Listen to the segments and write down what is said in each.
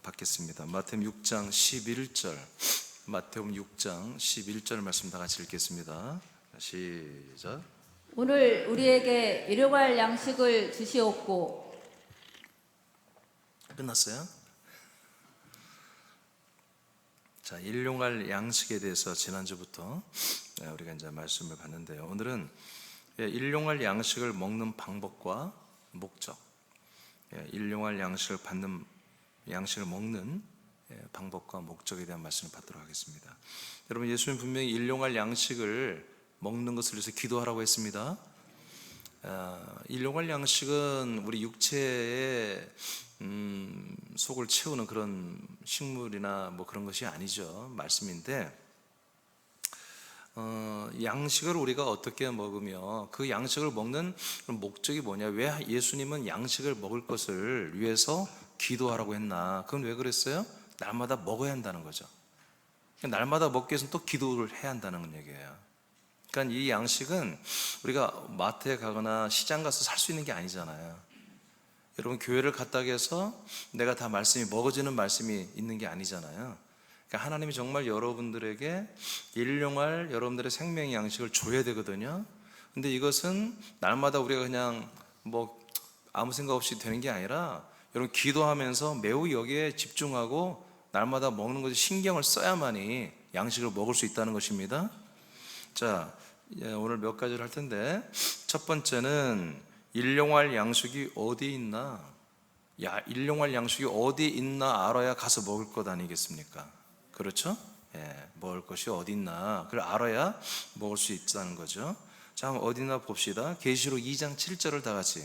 받겠습니다. 마태복음 6장 11절, 마태복음 6장 11절 말씀 다 같이 읽겠습니다. 시작. 오늘 우리에게 일용할 양식을 주시옵고. 끝났어요? 자, 일용할 양식에 대해서 지난주부터 우리가 이제 말씀을 봤는데요. 오늘은 일용할 양식을 먹는 방법과 목적, 일용할 양식을 먹는 방법과 목적에 대한 말씀을 받도록 하겠습니다. 여러분, 예수님 분명히 일용할 양식을 먹는 것을 위해서 기도하라고 했습니다. 일용할 양식은 우리 육체의 속을 채우는 그런 식물이나 뭐 그런 것이 아니죠. 말씀인데, 양식을 우리가 어떻게 먹으며 그 양식을 먹는 목적이 뭐냐, 왜 예수님은 양식을 먹을 것을 위해서 기도하라고 했나? 그건 왜 그랬어요? 날마다 먹어야 한다는 거죠. 날마다 먹기 위해서는 또 기도를 해야 한다는 얘기예요. 그러니까 이 양식은 우리가 마트에 가거나 시장 가서 살 수 있는 게 아니잖아요. 여러분, 교회를 갔다 해서 내가 다 말씀이 먹어지는 말씀이 있는 게 아니잖아요. 그러니까 하나님이 정말 여러분들에게 일용할 여러분들의 생명의 양식을 줘야 되거든요. 근데 이것은 날마다 우리가 그냥 뭐 아무 생각 없이 되는 게 아니라, 여러분, 기도하면서 매우 여기에 집중하고 날마다 먹는 것에 신경을 써야만이 양식을 먹을 수 있다는 것입니다. 자, 오늘 몇 가지를 할 텐데, 첫 번째는 일용할 양식이 어디 있나? 일용할 양식이 어디 있나 알아야 가서 먹을 것 아니겠습니까? 그렇죠? 먹을 것이 어디 있나 그걸 알아야 먹을 수 있다는 거죠. 자, 한번 어디 있나 봅시다. 계시록 2장 7절을 다 같이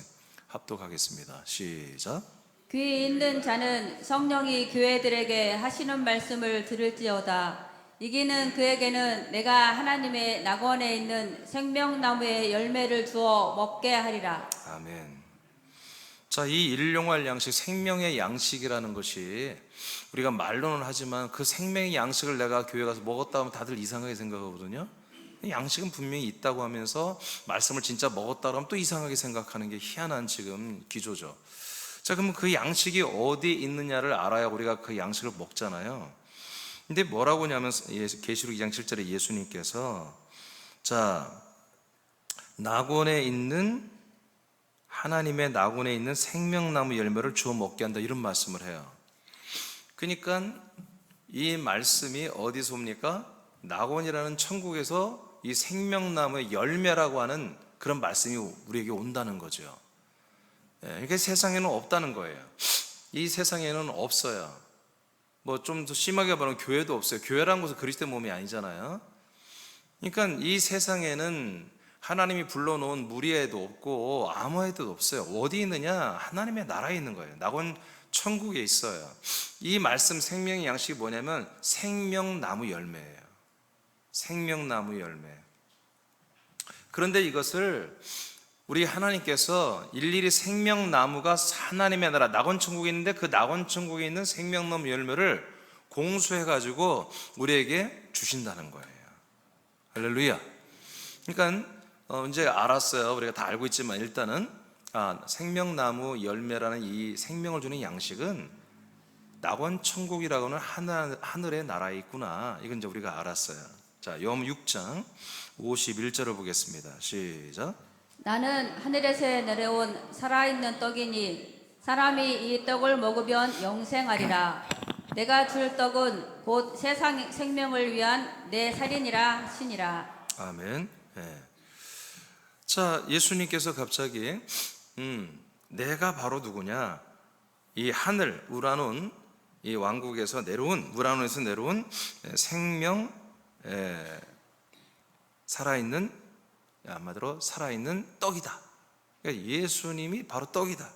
합독하겠습니다. 시작. 귀 있는 자는 성령이 교회들에게 하시는 말씀을 들을지어다. 이기는 그에게는 내가 하나님의 낙원에 있는 생명나무의 열매를 주어 먹게 하리라. 아멘. 자, 이 일용할 양식, 생명의 양식이라는 것이 우리가 말로는 하지만 그 생명의 양식을 내가 교회 가서 먹었다 하면 다들 이상하게 생각하거든요. 양식은 분명히 있다고 하면서 말씀을 진짜 먹었다 하면 또 이상하게 생각하는 게 희한한 지금 기조죠. 자, 그러면 그 양식이 어디에 있느냐를 알아야 우리가 그 양식을 먹잖아요. 근데 뭐라고 하냐면, 계시록 2장 7절에 예수님께서, 자, 낙원에 있는, 하나님의 낙원에 있는 생명나무 열매를 주워 먹게 한다, 이런 말씀을 해요. 그러니까 이 말씀이 어디서 옵니까? 낙원이라는 천국에서 이 생명나무의 열매라고 하는 그런 말씀이 우리에게 온다는 거죠. 그러니까 세상에는 없다는 거예요. 이 세상에는 없어요. 뭐 좀 더 심하게 말하면 교회도 없어요. 교회라는 것은 그리스도의 몸이 아니잖아요. 그러니까 이 세상에는 하나님이 불러놓은 무리에도 없고 아무에도 없어요. 어디 있느냐? 하나님의 나라에 있는 거예요. 낙원 천국에 있어요. 이 말씀 생명의 양식이 뭐냐면 생명나무 열매예요. 생명나무 열매. 그런데 이것을 우리 하나님께서 일일이 생명나무가 하나님의 나라 낙원 천국에 있는데 그 낙원 천국에 있는 생명나무 열매를 공수해가지고 우리에게 주신다는 거예요. 할렐루야. 그러니까 이제 알았어요. 우리가 다 알고 있지만 일단은 생명나무 열매라는 이 생명을 주는 양식은 낙원 천국이라고는 하늘의 나라에 있구나. 이건 이제 우리가 알았어요. 자, 요한복음 6장 51절을 보겠습니다. 시작. 나는 하늘에서 내려온 살아있는 떡이니 사람이 이 떡을 먹으면 영생하리라. 내가 줄 떡은 곧 세상 생명을 위한 내 살이니라 하시니라. 아멘. 자, 예수님께서 갑자기 내가 바로 누구냐? 이 하늘 우라논, 이 왕국에서 내려온, 우라논에서 내려온 생명, 살아있는, 한마디로 살아있는 떡이다. 그러니까 예수님이 바로 떡이다,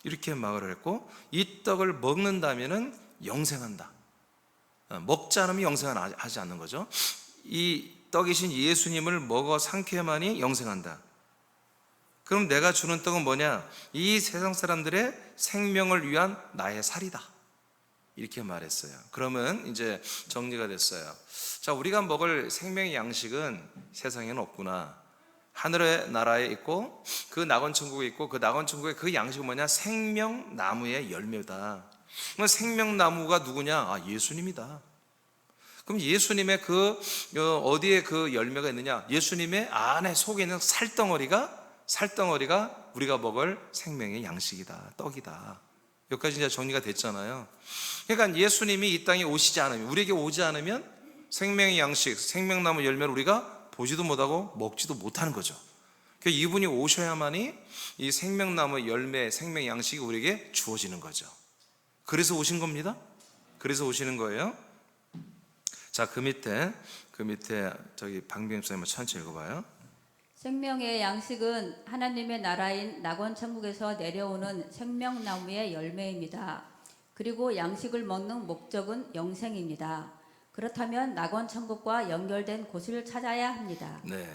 이렇게 말을 했고, 이 떡을 먹는다면은 영생한다. 먹지 않으면 영생을 하지 않는 거죠. 이 떡이신 예수님을 먹어 삼켜야만이 영생한다. 그럼 내가 주는 떡은 뭐냐? 이 세상 사람들의 생명을 위한 나의 살이다, 이렇게 말했어요. 그러면 이제 정리가 됐어요. 자, 우리가 먹을 생명의 양식은 세상에는 없구나. 하늘의 나라에 있고 그 낙원 천국에 있고 그 낙원 천국의 그 양식은 뭐냐? 생명나무의 열매다. 그럼 생명나무가 누구냐? 아, 예수님이다. 그럼 예수님의 어디에 그 열매가 있느냐? 예수님의 안에 속에 있는 살덩어리가 우리가 먹을 생명의 양식이다, 떡이다. 여기까지 이제 정리가 됐잖아요. 그러니까 예수님이 이 땅에 오시지 않으면, 우리에게 오지 않으면 생명의 양식, 생명나무 열매를 우리가 보지도 못하고 먹지도 못하는 거죠. 그러니까 이분이 오셔야만이 이 생명나무 열매, 생명의 양식이 우리에게 주어지는 거죠. 그래서 오신 겁니다. 그래서 오시는 거예요. 자, 그 밑에 저기 방병 선생님 천천히 읽어봐요. 생명의 양식은 하나님의 나라인 낙원천국에서 내려오는 생명나무의 열매입니다. 그리고 양식을 먹는 목적은 영생입니다. 그렇다면 낙원천국과 연결된 곳을 찾아야 합니다. 네.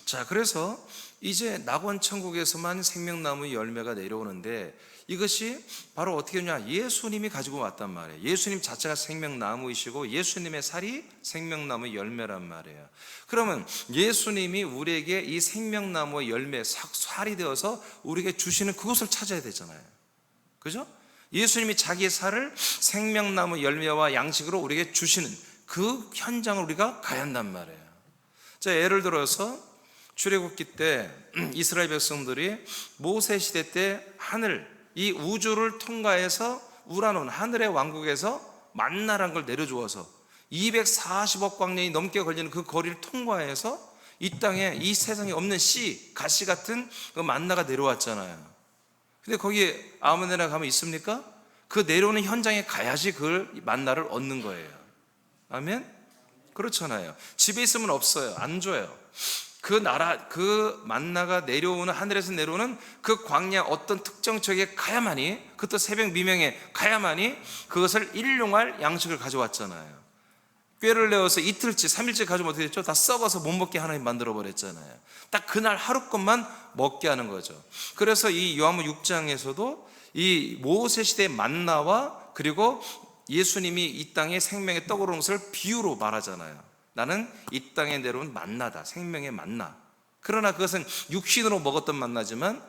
자, 그래서 이제 낙원천국에서만 생명나무 열매가 내려오는데 이것이 바로 어떻게 되냐? 예수님이 가지고 왔단 말이에요. 예수님 자체가 생명나무이시고 예수님의 살이 생명나무 열매란 말이에요. 그러면 예수님이 우리에게 이 생명나무의 열매, 살이 되어서 우리에게 주시는 그것을 찾아야 되잖아요. 그죠? 예수님이 자기의 살을 생명나무 열매와 양식으로 우리에게 주시는 그 현장을 우리가 가야 한단 말이에요. 자, 예를 들어서 출애굽기 때 이스라엘 백성들이 모세 시대 때 이 우주를 통과해서 우라논 하늘의 왕국에서 만나란 걸 내려주어서 240억 광년이 넘게 걸리는 그 거리를 통과해서 이 땅에, 이 세상에 없는 가시 같은 그 만나가 내려왔잖아요. 근데 거기에 아무 데나 가면 있습니까? 그 내려오는 현장에 가야지 그 만나를 얻는 거예요. 아멘? 그렇잖아요. 집에 있으면 없어요. 안 줘요. 그 만나가 내려오는, 하늘에서 내려오는 그 광야 어떤 특정 지역에 가야만이, 그것도 새벽 미명에 가야만이 그것을 일용할 양식을 가져왔잖아요. 꾀를 내어서 이틀째, 3일째 가져오면 어떻게 됐죠? 다 썩어서 못 먹게 하나님 만들어 버렸잖아요. 딱 그날 하루 것만 먹게 하는 거죠. 그래서 이 요한복음 6장에서도 이 모세 시대의 만나와 그리고 예수님이 이 땅에 생명의 떡으로 온 것을 비유로 말하잖아요. 나는 이 땅에 내려온 만나다, 생명의 만나. 그러나 그것은 육신으로 먹었던 만나지만,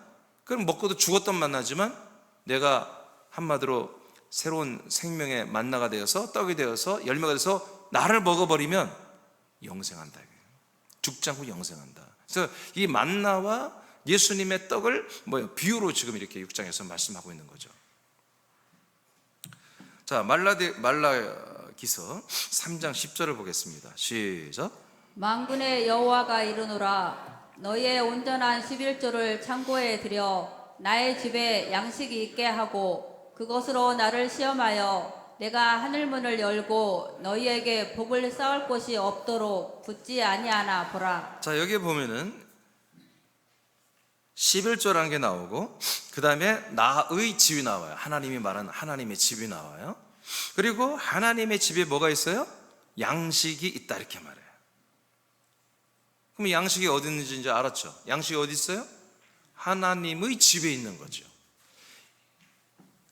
그럼 먹고도 죽었던 만나지만, 내가 한마디로 새로운 생명의 만나가 되어서 떡이 되어서 열매가 돼서 나를 먹어버리면 영생한다. 죽지 않고 영생한다. 그래서 이 만나와 예수님의 떡을 비유로 지금 이렇게 6장에서 말씀하고 있는 거죠. 자, 말라기서 3장 10절을 보겠습니다. 시작. 만군의 여호와가 이르노라. 너희의 온전한 11조를 창고에 들여 나의 집에 양식이 있게 하고 그것으로 나를 시험하여 내가 하늘문을 열고 너희에게 복을 쌓을 곳이 없도록 붙지 아니하나 보라. 자, 여기 보면은 11조라는 게 나오고 그 다음에 나의 집이 나와요. 하나님이 말하는 하나님의 집이 나와요. 그리고 하나님의 집에 뭐가 있어요? 양식이 있다, 이렇게 말해요. 그럼 양식이 어디 있는지 이제 알았죠? 양식이 어디 있어요? 하나님의 집에 있는 거죠.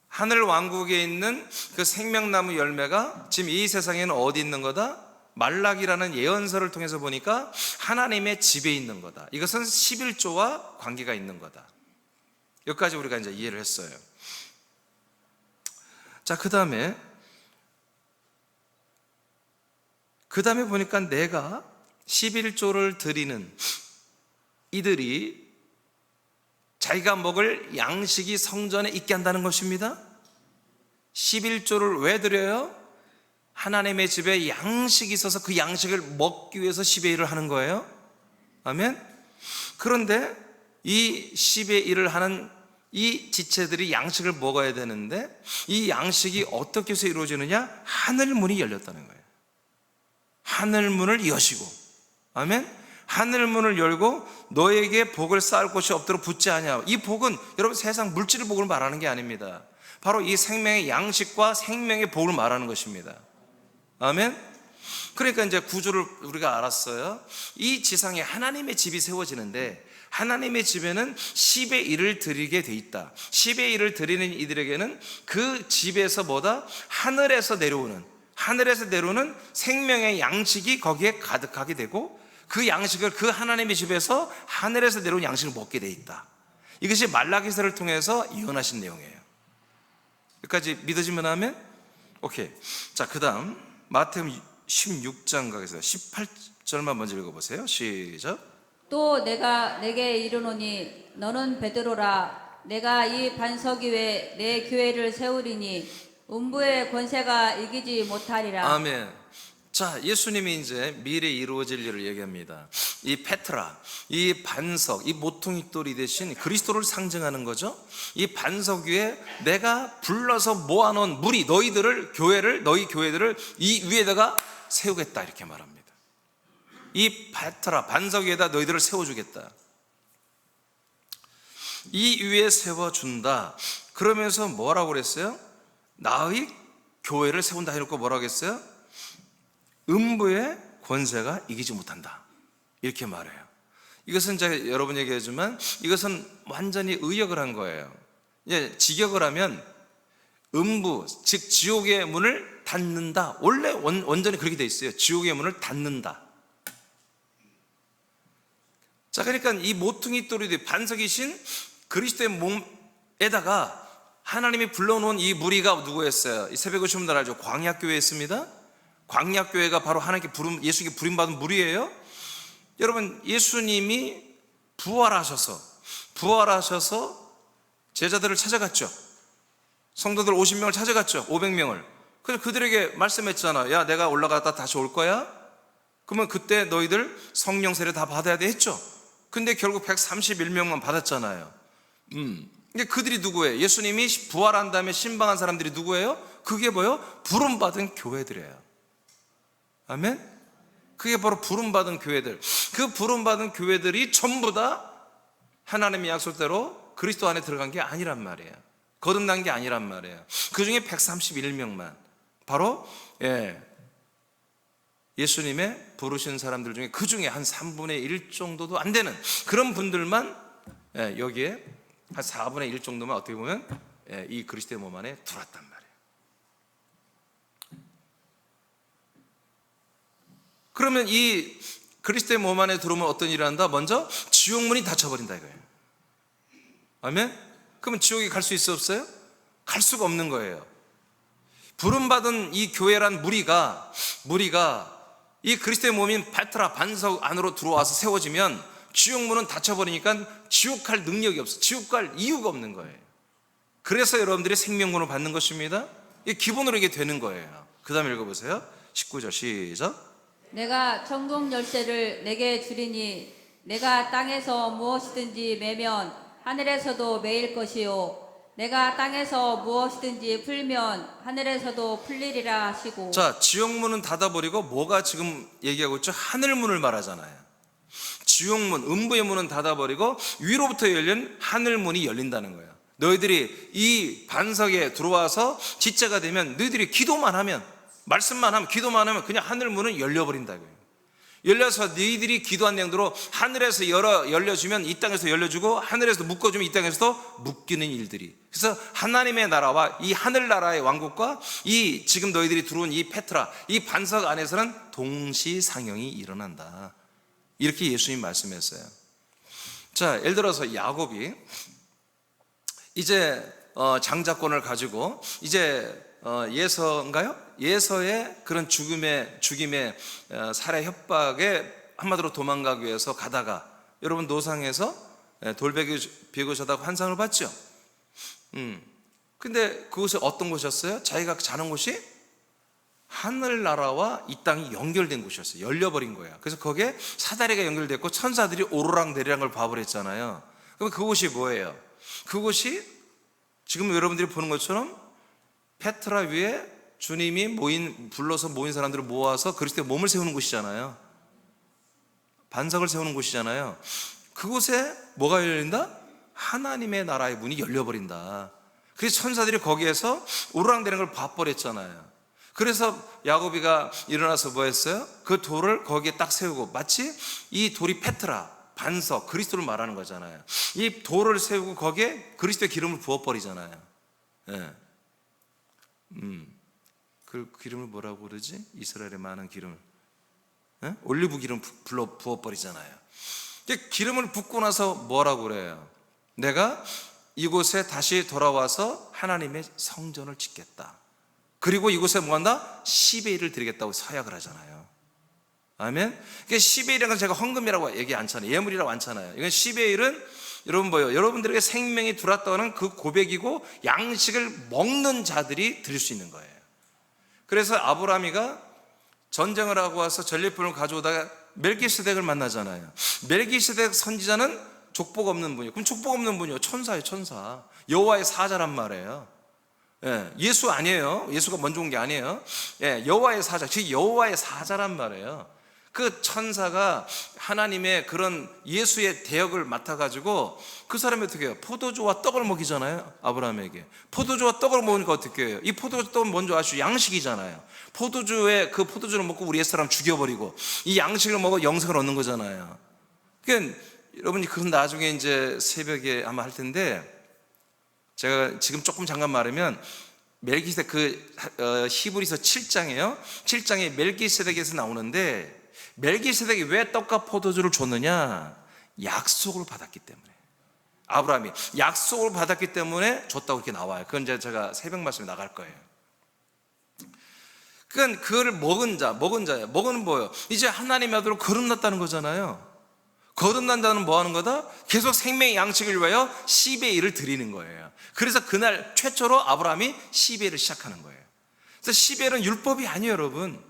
하늘 왕국에 있는 그 생명나무 열매가 지금 이 세상에는 어디 있는 거다? 말라기라는 예언서를 통해서 보니까 하나님의 집에 있는 거다. 이것은 11조와 관계가 있는 거다. 여기까지 우리가 이제 이해를 했어요. 자, 그 다음에 보니까 내가 11조를 드리는 이들이 자기가 먹을 양식이 성전에 있게 한다는 것입니다. 11조를 왜 드려요? 하나님의 집에 양식이 있어서 그 양식을 먹기 위해서 10의 1을 하는 거예요. 아멘. 그런데 이 10의 1을 하는 이 지체들이 양식을 먹어야 되는데 이 양식이 어떻게 해서 이루어지느냐? 하늘문이 열렸다는 거예요. 하늘문을 여시고, 아멘. 하늘문을 열고 너에게 복을 쌓을 곳이 없도록 붙지 아니하고. 이 복은 여러분 세상 물질의 복을 말하는 게 아닙니다. 바로 이 생명의 양식과 생명의 복을 말하는 것입니다. 아멘. 그러니까 이제 구조를 우리가 알았어요. 이 지상에 하나님의 집이 세워지는데 하나님의 집에는 10의 1을 드리게 돼 있다. 10의 1을 드리는 이들에게는 그 집에서 하늘에서 내려오는 생명의 양식이 거기에 가득하게 되고 그 양식을 그 하나님의 집에서 하늘에서 내려온 양식을 먹게 돼 있다. 이것이 말라기서를 통해서 예언하신 내용이에요. 여기까지 믿어지면 하면 오케이. 자, 그 다음 마태복음 16장 가겠습니다. 18절만 먼저 읽어보세요. 시작. 또 내가 내게 이르노니 너는 베드로라. 내가 이 반석 위에 내 교회를 세우리니 음부의 권세가 이기지 못하리라. 아멘. 자, 예수님이 이제 미래에 이루어질 일을 얘기합니다. 이 페트라, 이 반석, 이 모퉁이 돌이 대신 그리스도를 상징하는 거죠. 이 반석 위에 내가 불러서 모아놓은 무리, 너희들을, 교회를, 너희 교회들을 이 위에다가 세우겠다, 이렇게 말합니다. 이 페트라, 반석 위에다 너희들을 세워주겠다. 이 위에 세워준다. 그러면서 뭐라고 그랬어요? 나의 교회를 세운다 해놓고 뭐라고 했어요? 음부의 권세가 이기지 못한다, 이렇게 말해요. 이것은 제가 여러분 얘기하지만 이것은 완전히 의역을 한 거예요. 이제 직역을 하면 음부, 즉 지옥의 문을 닫는다. 원래 원전이 그렇게 돼 있어요. 지옥의 문을 닫는다. 자, 그러니까 이 모퉁이 돌이 반석이신 그리스도의 몸에다가 하나님이 불러놓은 이 무리가 누구였어요? 이 새벽에 오신 분들 알죠? 광야교회였습니다. 광야교회가 바로 하나님께 예수님께 부름받은 무리예요. 여러분, 예수님이 부활하셔서 제자들을 찾아갔죠. 성도들 50명을 찾아갔죠. 500명을. 그래서 그들에게 말씀했잖아. 야, 내가 올라갔다 다시 올 거야. 그러면 그때 너희들 성령 세례 다 받아야 돼 했죠. 근데 결국 131명만 받았잖아요. 근데 그들이 누구예요? 예수님이 부활한 다음에 신방한 사람들이 누구예요? 그게 뭐예요? 부름받은 교회들이에요. 아멘? 그게 바로 부름받은 교회들. 그 부름받은 교회들이 전부 다 하나님의 약속대로 그리스도 안에 들어간 게 아니란 말이에요. 거듭난 게 아니란 말이에요. 그 중에 131명만 바로 예수님의 부르신 사람들 중에 그 중에 한 3분의 1 정도도 안 되는 그런 분들만 여기에 한 4분의 1 정도만 어떻게 보면 이 그리스도의 몸 안에 들어왔단 말이에요. 그러면 이 그리스도의 몸 안에 들어오면 어떤 일을 한다? 먼저 지옥문이 닫혀버린다 이거예요. 아멘? 그러면 지옥에 갈 수 있어 없어요? 갈 수가 없는 거예요. 부름받은 이 교회란 무리가 이 그리스도의 몸인 페트라 반석 안으로 들어와서 세워지면 지옥문은 닫혀버리니까 지옥 갈 능력이 없어. 지옥 갈 이유가 없는 거예요. 그래서 여러분들이 생명권을 받는 것입니다. 이게 기본으로 이게 되는 거예요. 그 다음에 읽어보세요. 19절 시작. 내가 천국 열쇠를 내게 주리니 내가 땅에서 무엇이든지 매면 하늘에서도 매일 것이요 내가 땅에서 무엇이든지 풀면 하늘에서도 풀리리라 하시고. 자, 지옥문은 닫아버리고 뭐가 지금 얘기하고 있죠? 하늘문을 말하잖아요. 지옥문, 음부의 문은 닫아버리고 위로부터 열린 하늘문이 열린다는 거예요. 너희들이 이 반석에 들어와서 지체가 되면 너희들이 기도만 하면, 말씀만 하면, 기도만 하면 그냥 하늘문은 열려버린다고요. 열려서 너희들이 기도한 내용대로 하늘에서 열려주면 이 땅에서 열려주고 하늘에서 묶어주면 이 땅에서도 묶이는 일들이. 그래서 하나님의 나라와 이 하늘나라의 왕국과 이 지금 너희들이 들어온 이 페트라, 이 반석 안에서는 동시상영이 일어난다. 이렇게 예수님 말씀했어요. 자, 예를 들어서 야곱이 이제 장자권을 가지고 이제 예서인가요? 예서의 그런 죽임의 살해 협박에 한마디로 도망가기 위해서 가다가 여러분 노상에서 돌베개고 환상을 봤죠. 근데 그곳이 어떤 곳이었어요? 자기가 자는 곳이 하늘나라와 이 땅이 연결된 곳이었어요. 열려버린 거야. 그래서 거기에 사다리가 연결됐고 천사들이 오르락내리락 걸 봐버렸잖아요. 그럼 그곳이 뭐예요? 그곳이 지금 여러분들이 보는 것처럼 페트라 위에 주님이 불러서 모인 사람들을 모아서 그리스도의 몸을 세우는 곳이잖아요. 반석을 세우는 곳이잖아요. 그곳에 뭐가 열린다? 하나님의 나라의 문이 열려버린다. 그래서 천사들이 거기에서 오르락내리락 걸 봐버렸잖아요. 그래서 야곱이가 일어나서 뭐 했어요? 그 돌을 거기에 딱 세우고, 마치 이 돌이 페트라, 반석, 그리스도를 말하는 거잖아요. 이 돌을 세우고 거기에 그리스도의 기름을 부어버리잖아요. 예. 그 기름을 뭐라고 그러지? 이스라엘의 많은 기름을 올리브 기름 부어버리잖아요. 기름을 붓고 나서 뭐라고 그래요? 내가 이곳에 다시 돌아와서 하나님의 성전을 짓겠다. 그리고 이곳에 뭐 한다? 10의 1을 드리겠다고 서약을 하잖아요. 아멘. 그러니까 10의 1이라는 건 제가 헌금이라고 얘기 않잖아요. 예물이라고 않잖아요. 이건 10의 1은 여러분 뭐예요? 여러분들에게 생명이 들어왔다는 그 고백이고 양식을 먹는 자들이 드릴 수 있는 거예요. 그래서 아브라함이가 전쟁을 하고 와서 전리품을 가져오다가 멜기세덱을 만나잖아요. 멜기세덱 선지자는 족복 없는 분이에요. 그럼 족복 없는 분이요, 천사예요, 천사. 여호와의 사자란 말이에요. 예, 예수 아니에요. 예수가 먼저 온 게 아니에요. 예, 여호와의 사자, 즉 여호와의 사자란 말이에요. 그 천사가 하나님의 그런 예수의 대역을 맡아가지고 그 사람이 어떻게 해요? 포도주와 떡을 먹이잖아요. 아브라함에게 포도주와 떡을 먹으니까 어떻게 해요? 이 포도주 떡은 먼저 아시죠? 양식이잖아요. 그 포도주를 먹고 우리 옛사람 죽여버리고 이 양식을 먹어 영생을 얻는 거잖아요. 그러니까 여러분이 그건 나중에 이제 새벽에 아마 할 텐데, 제가 지금 조금 잠깐 말하면 멜기세덱 히브리서 7장이에요. 7장에 멜기세덱에서 나오는데, 멜기세덱이 왜 떡과 포도주를 줬느냐? 약속을 받았기 때문에. 아브라함이 약속을 받았기 때문에 줬다고 이렇게 나와요. 그건 이제 제가 새벽 말씀에 나갈 거예요. 그건 그거를 먹은 자예요. 먹은 뭐예요? 이제 하나님의 아들로 거듭났다는 거잖아요. 거듭난 자는 뭐 하는 거다? 계속 생명의 양식을 위하여 10의 1을 드리는 거예요. 그래서 그날 최초로 아브라함이 10의 1을 시작하는 거예요. 그래서 10의 1은 율법이 아니에요, 여러분.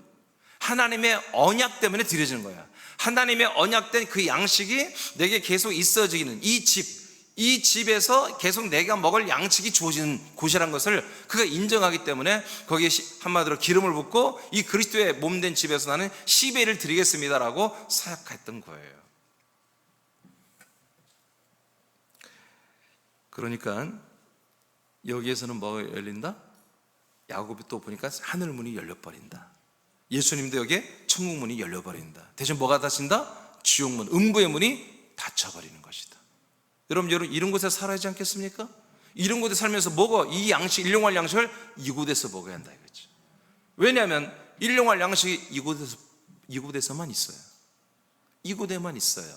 하나님의 언약 때문에 드려지는 거야. 하나님의 언약된 그 양식이 내게 계속 있어지는 이 집에서 계속 내가 먹을 양식이 주어지는 곳이라는 것을 그가 인정하기 때문에 거기에 한마디로 기름을 붓고 이 그리스도의 몸된 집에서 나는 10의 1을 드리겠습니다라고 사약했던 거예요. 그러니까 여기에서는 뭐가 열린다? 야곱이 또 보니까 하늘문이 열려버린다. 예수님도 여기에 천국문이 열려버린다. 대신 뭐가 닫힌다? 지옥문, 음부의 문이 닫혀버리는 것이다. 여러분 이런 곳에 살아야지 않겠습니까? 이런 곳에 살면서 먹어. 이 양식, 일용할 양식을 이곳에서 먹어야 한다 이거죠. 왜냐하면 일용할 양식이 이곳에서만 있어요. 이곳에만 있어요.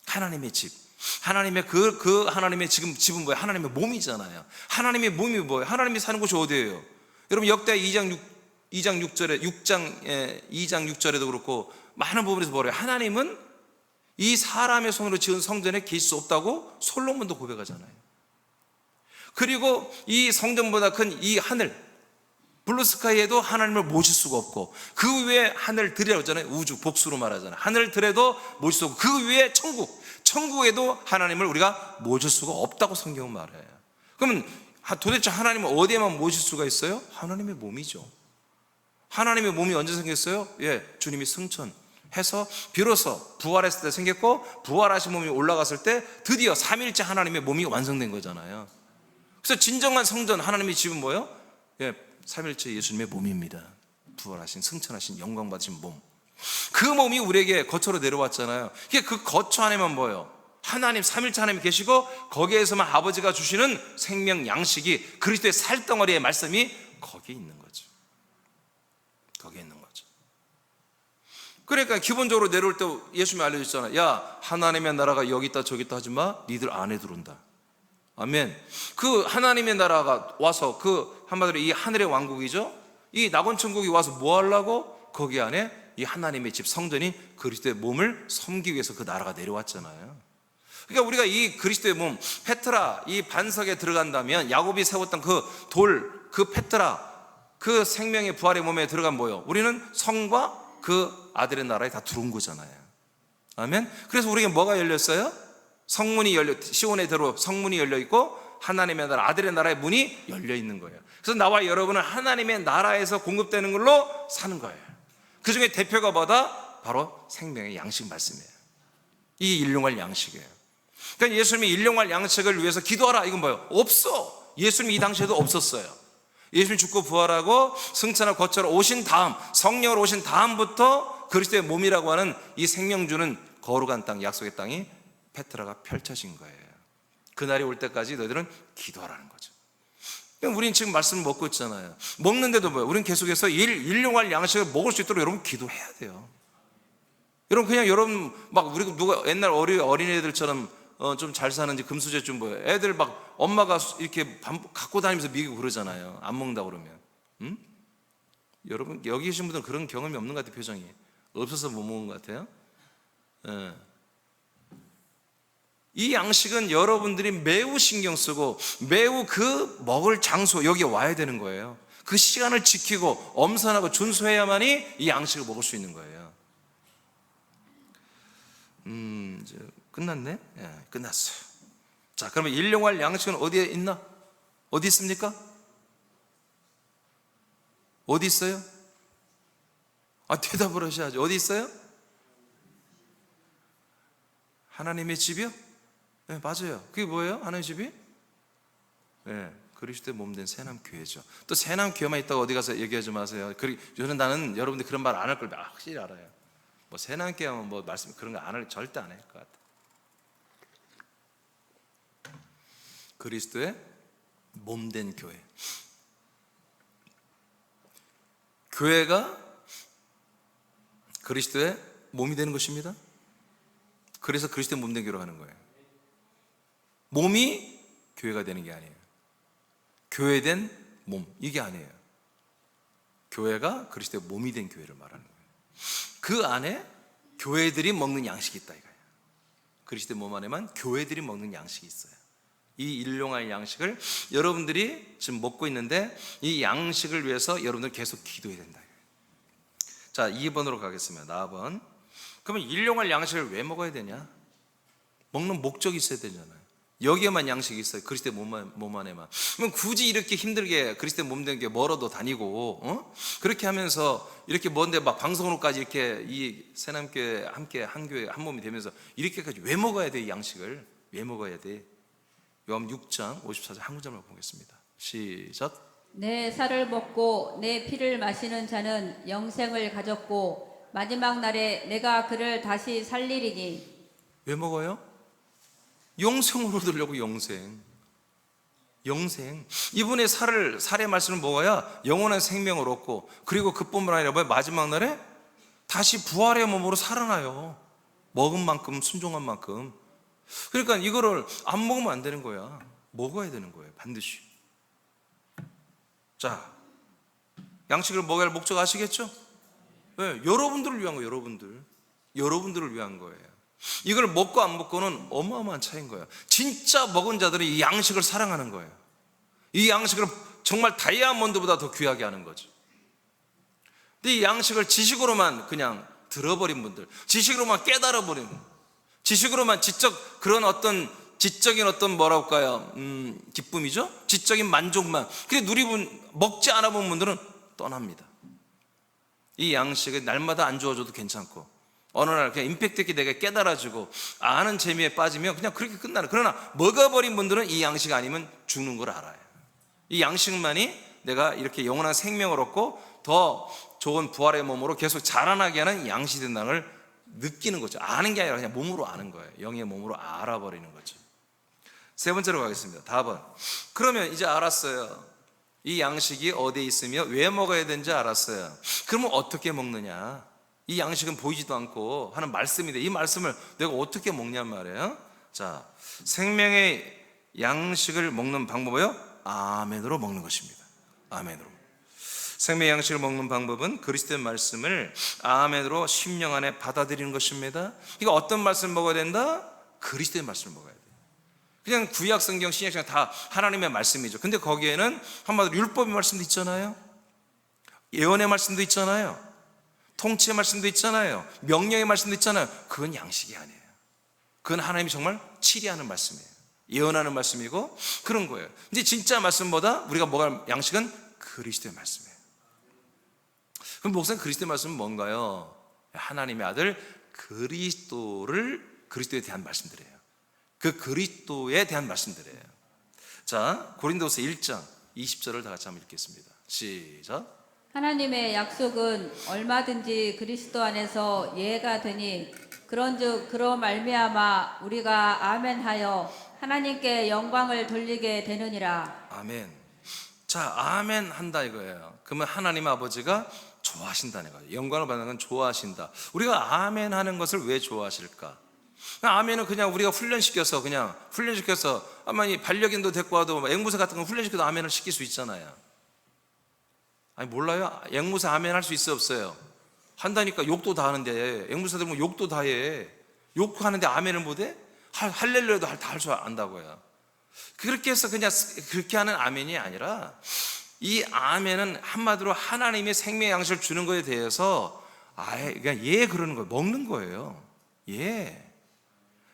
하나님의 집, 하나님의 그 하나님의 지금 집은 뭐예요? 하나님의 몸이잖아요. 하나님의 몸이 뭐예요? 하나님이 사는 곳이 어디예요? 여러분 역대 2장 6절에도 그렇고 많은 부분에서 뭐래요? 하나님은 이 사람의 손으로 지은 성전에 계실 수 없다고 솔로몬도 고백하잖아요. 그리고 이 성전보다 큰 이 하늘, 블루스카이에도 하나님을 모실 수가 없고, 그 위에 하늘들이라고 하잖아요. 우주, 복수로 말하잖아요. 하늘들에도 모실 수 없고, 그 위에 천국에도 하나님을 우리가 모실 수가 없다고 성경은 말해요. 그러면 도대체 하나님은 어디에만 모실 수가 있어요? 하나님의 몸이죠. 하나님의 몸이 언제 생겼어요? 주님이 승천해서 비로소 부활했을 때 생겼고, 부활하신 몸이 올라갔을 때 드디어 3일째 하나님의 몸이 완성된 거잖아요. 그래서 진정한 성전, 하나님의 집은 뭐예요? 3일째 예수님의 몸입니다. 부활하신, 승천하신, 영광 받으신 몸. 그 몸이 우리에게 거처로 내려왔잖아요. 그 거처 안에만 뭐예요? 하나님, 3일째 하나님이 계시고, 거기에서만 아버지가 주시는 생명 양식이, 그리스도의 살덩어리의 말씀이 거기에 있는 거죠. 거기에 있는 거죠. 그러니까 기본적으로 내려올 때 예수님이 알려주셨잖아요. 야, 하나님의 나라가 여기 있다 저기 있다 하지 마. 니들 안에 들어온다. 아멘. 그 하나님의 나라가 와서 그 한마디로 이 하늘의 왕국이죠. 이 낙원천국이 와서 뭐 하려고? 거기 안에 이 하나님의 집 성전이 그리스도의 몸을 섬기기 위해서 그 나라가 내려왔잖아요. 그러니까 우리가 이 그리스도의 몸 페트라, 이 반석에 들어간다면, 야곱이 세웠던 그 돌, 그 페트라, 그 생명의 부활의 몸에 들어간 뭐예요? 우리는 성과 그 아들의 나라에 다 들어온 거잖아요. 아멘. 그래서 우리에게 뭐가 열렸어요? 성문이 시온에 들어 성문이 열려 있고, 하나님의 나라, 아들의 나라의 문이 열려 있는 거예요. 그래서 나와 여러분은 하나님의 나라에서 공급되는 걸로 사는 거예요. 그 중에 대표가 뭐다? 바로 생명의 양식 말씀이에요. 이 일용할 양식이에요. 그러니까 예수님이 일용할 양식을 위해서 기도하라, 이건 뭐예요? 없어. 예수님이 이 당시에도 없었어요. 예수님 죽고 부활하고 승천하고 거처로 오신 다음, 성령으로 오신 다음부터 그리스도의 몸이라고 하는 이 생명 주는 거룩한 땅, 약속의 땅이 페트라가 펼쳐진 거예요. 그날이 올 때까지 너희들은 기도하라는 거죠. 우리는 지금 말씀을 먹고 있잖아요. 먹는데도 뭐예요? 우리는 계속해서 일용할 양식을 먹을 수 있도록 여러분 기도해야 돼요. 여러분 그냥 여러분 막 우리 누가 옛날 어린애들처럼 좀 잘 사는지 금수저 좀 보여. 애들 막 엄마가 이렇게 갖고 다니면서 미국 그러잖아요. 안 먹는다고 그러면. 응? 여러분 여기 계신 분들은 그런 경험이 없는 것 같아요. 표정이 없어서 못 먹은 것 같아요. 예. 이 양식은 여러분들이 매우 신경 쓰고 매우 그 먹을 장소 여기에 와야 되는 거예요. 그 시간을 지키고 엄선하고 준수해야만이 이 양식을 먹을 수 있는 거예요. 이제 끝났네? 예, 끝났어요. 자, 그러면 일용할 양식은 어디에 있나? 어디 있습니까? 어디 있어요? 대답을 하셔야죠. 어디 있어요? 하나님의 집이요? 네, 맞아요. 그게 뭐예요? 하나님의 집이? 네, 그리스도의 몸된 새남 교회죠. 또 새남 교회만 있다고 어디 가서 얘기하지 마세요. 나는 여러분들 그런 말 안 할 걸 확실히 알아요. 뭐 새남 교회만 뭐 말씀 그런 거 안 할 절대 안 할 것 같아. 그리스도의 몸된 교회. 교회가 그리스도의 몸이 되는 것입니다. 그래서 그리스도의 몸된 교회로 하는 거예요. 몸이 교회가 되는 게 아니에요. 교회된 몸, 이게 아니에요. 교회가 그리스도의 몸이 된 교회를 말하는 거예요. 그 안에 교회들이 먹는 양식이 있다 이거예요. 그리스도의 몸 안에만 교회들이 먹는 양식이 있어요. 이 일용할 양식을 여러분들이 지금 먹고 있는데 이 양식을 위해서 여러분들 계속 기도해야 된다. 자, 2번으로 가겠습니다. 4번. 그러면 일용할 양식을 왜 먹어야 되냐? 먹는 목적이 있어야 되잖아요. 여기에만 양식이 있어요. 그리스도의 몸 안에만. 그럼 굳이 이렇게 힘들게 그리스도의 몸 된 게 멀어도 다니고 그렇게 하면서 이렇게 먼데 막 방송으로까지 이렇게 이 새남교회 함께 한 교회 한 몸이 되면서 이렇게까지 왜 먹어야 돼? 이 양식을 왜 먹어야 돼? 요한복음 6장 54절 한 구절만 보겠습니다. 시작. 내 살을 먹고 내 피를 마시는 자는 영생을 가졌고 마지막 날에 내가 그를 다시 살리리니. 왜 먹어요? 영생으로 얻으려고. 영생. 이분의 살의 말씀을 먹어야 영원한 생명을 얻고, 그리고 그뿐만 아니라 마지막 날에 다시 부활의 몸으로 살아나요. 먹은 만큼, 순종한 만큼. 그러니까 이거를 안 먹으면 안 되는 거야. 먹어야 되는 거예요, 반드시. 자, 양식을 먹어야 할 목적 아시겠죠? 네, 여러분들을 위한 거예요. 여러분들을 위한 거예요. 이걸 먹고 안 먹고는 어마어마한 차이인 거예요. 진짜 먹은 자들이 이 양식을 사랑하는 거예요. 이 양식을 정말 다이아몬드보다 더 귀하게 하는 거죠. 근데 이 양식을 지식으로만 그냥 들어버린 분들, 지식으로만 깨달아버린 분들, 지식으로만 그런 어떤 지적인 어떤 뭐랄까요, 기쁨이죠? 지적인 만족만 그게 먹지 않아 본 분들은 떠납니다. 이 양식은 날마다 안 주어줘도 괜찮고, 어느 날 그냥 임팩트 있게 내가 깨달아지고 아는 재미에 빠지면 그냥 그렇게 끝나는. 그러나 먹어버린 분들은 이 양식 아니면 죽는 걸 알아요. 이 양식만이 내가 이렇게 영원한 생명을 얻고 더 좋은 부활의 몸으로 계속 자라나게 하는 양식이 된다는 걸 느끼는 거죠. 아는 게 아니라 그냥 몸으로 아는 거예요. 영의 몸으로 알아버리는 거죠. 세 번째로 가겠습니다. 4번. 그러면 이제 알았어요. 이 양식이 어디에 있으며 왜 먹어야 되는지 알았어요. 그러면 어떻게 먹느냐? 이 양식은 보이지도 않고 하는 말씀인데 이 말씀을 내가 어떻게 먹냔 말이에요. 자, 생명의 양식을 먹는 방법은요, 아멘으로 먹는 것입니다. 아멘으로. 생명의 양식을 먹는 방법은 그리스도의 말씀을 아멘으로 심령 안에 받아들이는 것입니다. 이거 어떤 말씀을 먹어야 된다? 그리스도의 말씀을 먹어야 돼요. 그냥 구약 성경, 신약 성경 다 하나님의 말씀이죠. 근데 거기에는 한마디로 율법의 말씀도 있잖아요. 예언의 말씀도 있잖아요. 통치의 말씀도 있잖아요. 명령의 말씀도 있잖아요. 그건 양식이 아니에요. 그건 하나님이 정말 치리하는 말씀이에요. 예언하는 말씀이고 그런 거예요. 이제 진짜 말씀보다 우리가 먹을 양식은 그리스도의 말씀이에요. 그럼 목사님, 그리스도의 말씀은 뭔가요? 하나님의 아들 그리스도에 대한 말씀들이에요. 그 그리스도에 대한 말씀들이에요. 자, 고린도서 1장 20절을 다 같이 한번 읽겠습니다. 시작. 하나님의 약속은 얼마든지 그리스도 안에서 예가 되니 그런즉 그로 말미암아 우리가 아멘하여 하나님께 영광을 돌리게 되느니라. 아멘. 자, 아멘 한다 이거예요. 그러면 하나님 아버지가 좋아하신다는 거예요. 영광을 받는 건 좋아하신다. 우리가 아멘 하는 것을 왜 좋아하실까? 아멘은 그냥 우리가 훈련시켜서 아마 이 반려견도 데리고 와도 앵무새 같은 거 훈련시켜도 아멘을 시킬 수 있잖아요. 아니 몰라요? 앵무새 아멘 할 수 있어 없어요? 한다니까. 욕도 다 하는데 앵무새들 보면 욕도 다 해. 욕하는데 아멘을 못해? 할렐루야도 다 할 줄 안다고요. 그렇게 해서 그냥 그렇게 하는 아멘이 아니라 이 아멘은 한마디로 하나님의 생명의 양식을 주는 것에 대해서 아예 그냥 그러는 거예요. 먹는 거예요.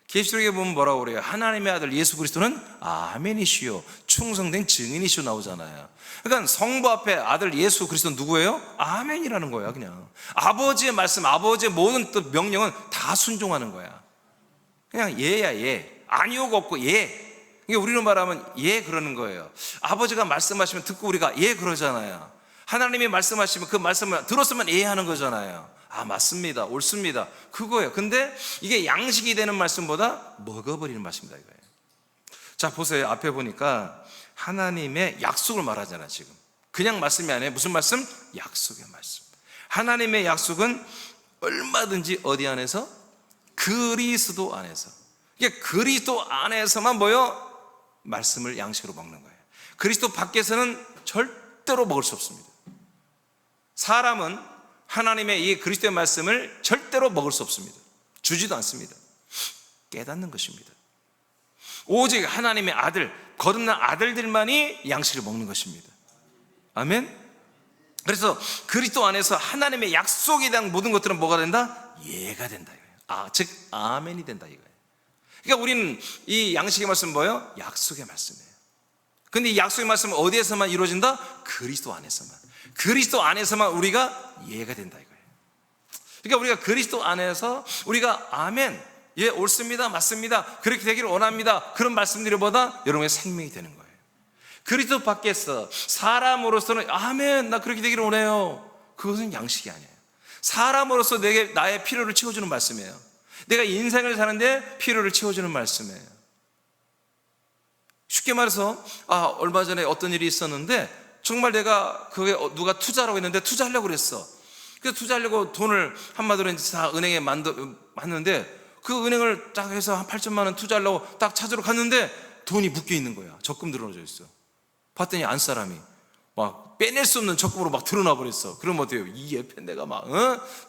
계시록에 보면 뭐라고 그래요? 하나님의 아들 예수 그리스도는 아멘이시요 충성된 증인이시오 나오잖아요. 그러니까 성부 앞에 아들 예수 그리스도는 누구예요? 아멘이라는 거야. 그냥 아버지의 말씀, 아버지의 모든 뜻 명령은 다 순종하는 거야. 그냥 예야 예. 아니오가 없고 예. 그러니까 우리로 말하면 예 그러는 거예요. 아버지가 말씀하시면 듣고 우리가 예 그러잖아요. 하나님이 말씀하시면 그 말씀을 들었으면 예 하는 거잖아요. 아 맞습니다, 옳습니다, 그거예요. 근데 이게 양식이 되는 말씀보다 먹어버리는 말씀이다 이거예요. 자 보세요. 앞에 보니까 하나님의 약속을 말하잖아요. 지금 그냥 말씀이 아니에요. 무슨 말씀? 약속의 말씀. 하나님의 약속은 얼마든지 어디 안에서? 그리스도 안에서. 이게 그리스도 안에서만 뭐요? 말씀을 양식으로 먹는 거예요. 그리스도 밖에서는 절대로 먹을 수 없습니다. 사람은 하나님의 이 그리스도의 말씀을 절대로 먹을 수 없습니다. 주지도 않습니다. 깨닫는 것입니다. 오직 하나님의 아들, 거듭난 아들들만이 양식을 먹는 것입니다. 아멘. 그래서 그리스도 안에서 하나님의 약속에 대한 모든 것들은 뭐가 된다? 예가 된다 이거예요. 즉 아멘이 된다 이거예요. 그러니까 우리는 이 양식의 말씀은 뭐예요? 약속의 말씀이에요. 근데 이 약속의 말씀은 어디에서만 이루어진다? 그리스도 안에서만. 그리스도 안에서만 우리가 예가 된다 이거예요. 그러니까 우리가 그리스도 안에서 우리가 아멘, 예 옳습니다, 맞습니다, 그렇게 되기를 원합니다, 그런 말씀들이 보다 여러분의 생명이 되는 거예요. 그리스도 밖에서 사람으로서는 아멘 나 그렇게 되기를 원해요, 그것은 양식이 아니에요. 사람으로서 내게 나의 필요를 채워주는 말씀이에요. 내가 인생을 사는데 필요를 채워주는 말씀이에요. 쉽게 말해서 얼마 전에 어떤 일이 있었는데 정말 내가 그게 누가 투자라고 했는데 투자하려고 그랬어. 그래서 투자하려고 돈을 한마디로 이제 다 은행에 만드는데 그 은행을 딱 해서 한 8천만 원 투자하려고 딱 찾으러 갔는데 돈이 묶여 있는 거야. 적금 들어져 있어. 봤더니 안 사람이 막 빼낼 수 없는 적금으로 막 드러나 버렸어. 그러면 어때요? 이 옆에 내가 막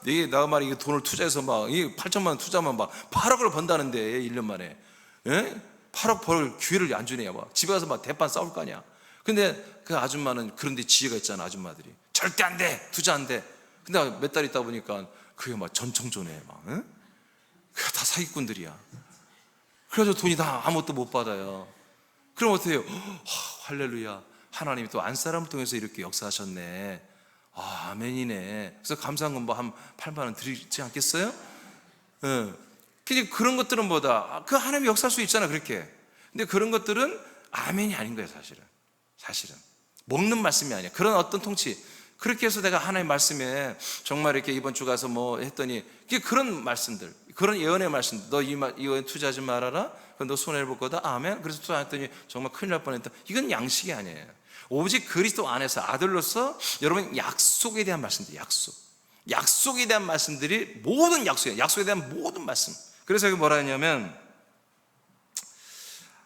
내가 말이 돈을 투자해서 막 8천만 원 투자하면 막 8억을 번다는데 1년 만에 8억 벌 기회를 안 주네요. 막 집에 가서 막 대판 싸울 거 아니야. 근데 그 아줌마는 그런데 지혜가 있잖아. 아줌마들이 절대 안 돼, 투자 안 돼. 근데 몇 달 있다 보니까 그게 막 전청조네 막 그게 다 사기꾼들이야. 그래서 돈이 다 아무것도 못 받아요. 그럼 어떻게 해요? 할렐루야, 하나님이 또 안 사람을 통해서 이렇게 역사하셨네. 아멘이네. 그래서 감사한 건 뭐 한 8만 원 드리지 않겠어요? 근데 그런 것들은 뭐다? 그 하나님이 역사할 수 있잖아 그렇게. 근데 그런 것들은 아멘이 아닌 거예요. 사실은 먹는 말씀이 아니야. 그런 어떤 통치. 그렇게 해서 내가 하나님의 말씀에 정말 이렇게 이번 주 가서 뭐 했더니 그런 말씀들, 그런 예언의 말씀, 너 이거에 투자하지 말아라, 너 손해를 볼 거다, 아멘. 그래서 투자했더니 정말 큰일 날 뻔했다. 이건 양식이 아니에요. 오직 그리스도 안에서 아들로서 여러분 약속에 대한 말씀들, 약속에 대한 말씀들이 모든 약속에 대한 모든 말씀. 그래서 여기 뭐라 했냐면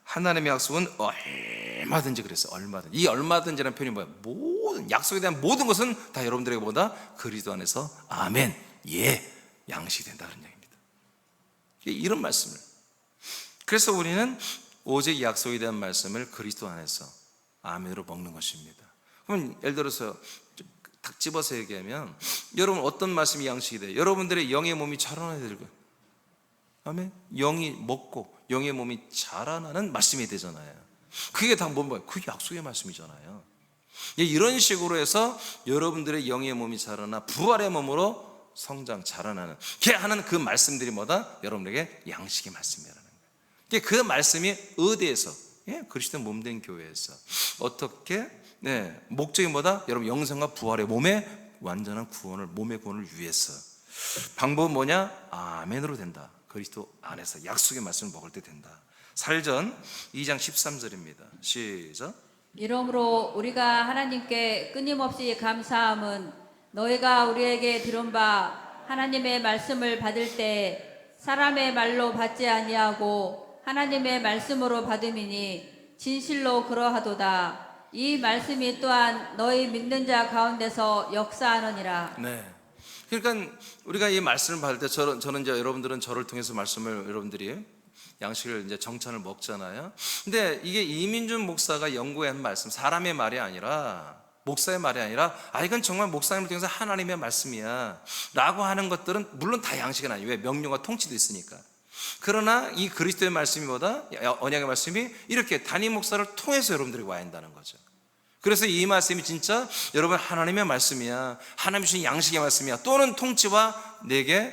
하나님의 약속은 얼마든지 그랬어. 얼마든지. 이 얼마든지라는 표현이 뭐야? 모든 약속에 대한 모든 것은 다 여러분들에게 보다 그리스도 안에서 아멘, 예, 양식이 된다 그런 얘기입니다. 이런 말씀을. 그래서 우리는 오직 약속에 대한 말씀을 그리스도 안에서 아멘으로 먹는 것입니다. 그럼 예를 들어서 딱 집어서 얘기하면 여러분 어떤 말씀이 양식이 돼요? 여러분들의 영의 몸이 자라나야 될 거예요. 아멘. 영이 먹고 영의 몸이 자라나는 말씀이 되잖아요. 그게 다 뭐예요? 그게 약속의 말씀이잖아요. 이런 식으로 해서 여러분들의 영의 몸이 자라나 부활의 몸으로 성장 자라나는 게 하는 그 말씀들이 뭐다? 여러분에게 양식의 말씀이라는 거예요. 그 말씀이 어디에서? 그리스도 몸된 교회에서 어떻게? 목적이 뭐다? 여러분 영생과 부활의 몸의 완전한 구원을, 몸의 구원을 위해서. 방법은 뭐냐? 아멘으로 된다. 그리스도 안에서 약속의 말씀을 먹을 때 된다. 살전 2장 13절입니다. 시작. 이러므로 우리가 하나님께 끊임없이 감사함은 너희가 우리에게 들은 바 하나님의 말씀을 받을 때 사람의 말로 받지 아니하고 하나님의 말씀으로 받음이니 진실로 그러하도다. 이 말씀이 또한 너희 믿는 자 가운데서 역사하느니라. 네. 그러니까 우리가 이 말씀을 받을 때 저는 이제 여러분들은 저를 통해서 말씀을 여러분들이 양식을 이제 정찬을 먹잖아요. 근데 이게 이민준 목사가 연구한 말씀, 사람의 말이 아니라 목사의 말이 아니라 이건 정말 목사님을 통해서 하나님의 말씀이야 라고 하는 것들은 물론 다 양식은 아니에요. 왜? 명령과 통치도 있으니까. 그러나 이 그리스도의 말씀이 뭐다? 언약의 말씀이 이렇게 담임 목사를 통해서 여러분들에게 와야 한다는 거죠. 그래서 이 말씀이 진짜 여러분 하나님의 말씀이야, 하나님 주신 양식의 말씀이야, 또는 통치와 내게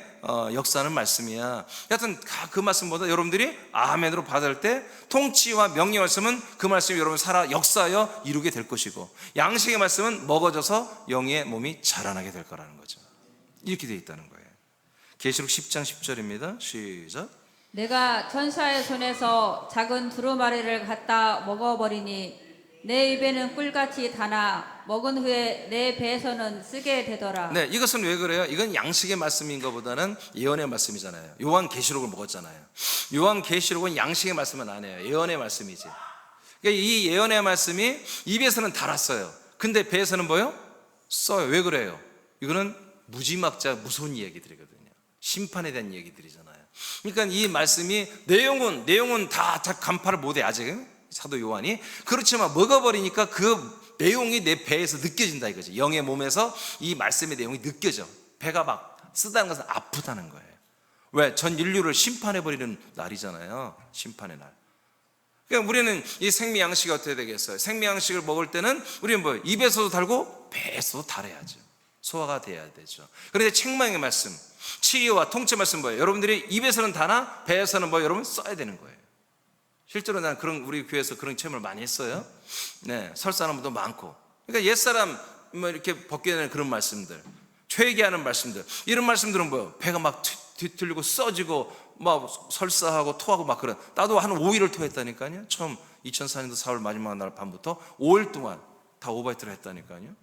역사하는 말씀이야. 여하튼 그 말씀보다 여러분들이 아멘으로 받을 때 통치와 명령의 말씀은 그 말씀이 여러분 살아 역사하여 이루게 될 것이고, 양식의 말씀은 먹어져서 영의 몸이 자라나게 될 거라는 거죠. 이렇게 되어 있다는 거예요. 계시록 10장 10절입니다 시작. 내가 천사의 손에서 작은 두루마리를 갖다 먹어버리니 내 입에는 꿀같이 다나 먹은 후에 내 배에서는 쓰게 되더라. 네, 이것은 왜 그래요? 이건 양식의 말씀인 것보다는 예언의 말씀이잖아요. 요한 계시록을 먹었잖아요. 요한 계시록은 양식의 말씀은 아니에요. 예언의 말씀이지. 그러니까 이 예언의 말씀이 입에서는 달았어요. 근데 배에서는 뭐요? 써요. 왜 그래요? 이거는 무지막지한 무서운 얘기들이거든요. 심판에 대한 얘기들이잖아요. 그러니까 이 말씀이 내용은 다 간파를 못해 아직은. 사도 요한이. 그렇지만 먹어버리니까 그 내용이 내 배에서 느껴진다 이거지. 영의 몸에서 이 말씀의 내용이 느껴져. 배가 막 쓰다는 것은 아프다는 거예요. 왜? 전 인류를 심판해버리는 날이잖아요. 심판의 날. 그러니까 우리는 이 생명 양식이 어떻게 되겠어요? 생명 양식을 먹을 때는 우리는 뭐 입에서도 달고 배에서도 달아야죠. 소화가 돼야 되죠. 그런데 책망의 말씀, 치유와 통치 말씀 뭐예요? 여러분들이 입에서는 다나 배에서는 뭐 여러분 써야 되는 거예요. 실제로 난 우리 교회에서 그런 체험을 많이 했어요. 네, 설 사람도 많고. 그러니까 옛사람 뭐 이렇게 벗게 되는 그런 말씀들, 회개하는 말씀들, 이런 말씀들은 뭐예요? 배가 막 뒤틀리고 써지고 막 설사하고 토하고 막 그런. 나도 한 5일을 토했다니까요. 처음 2004년도 4월 마지막 날 밤부터 5일 동안 다 오바이트를 했다니까요.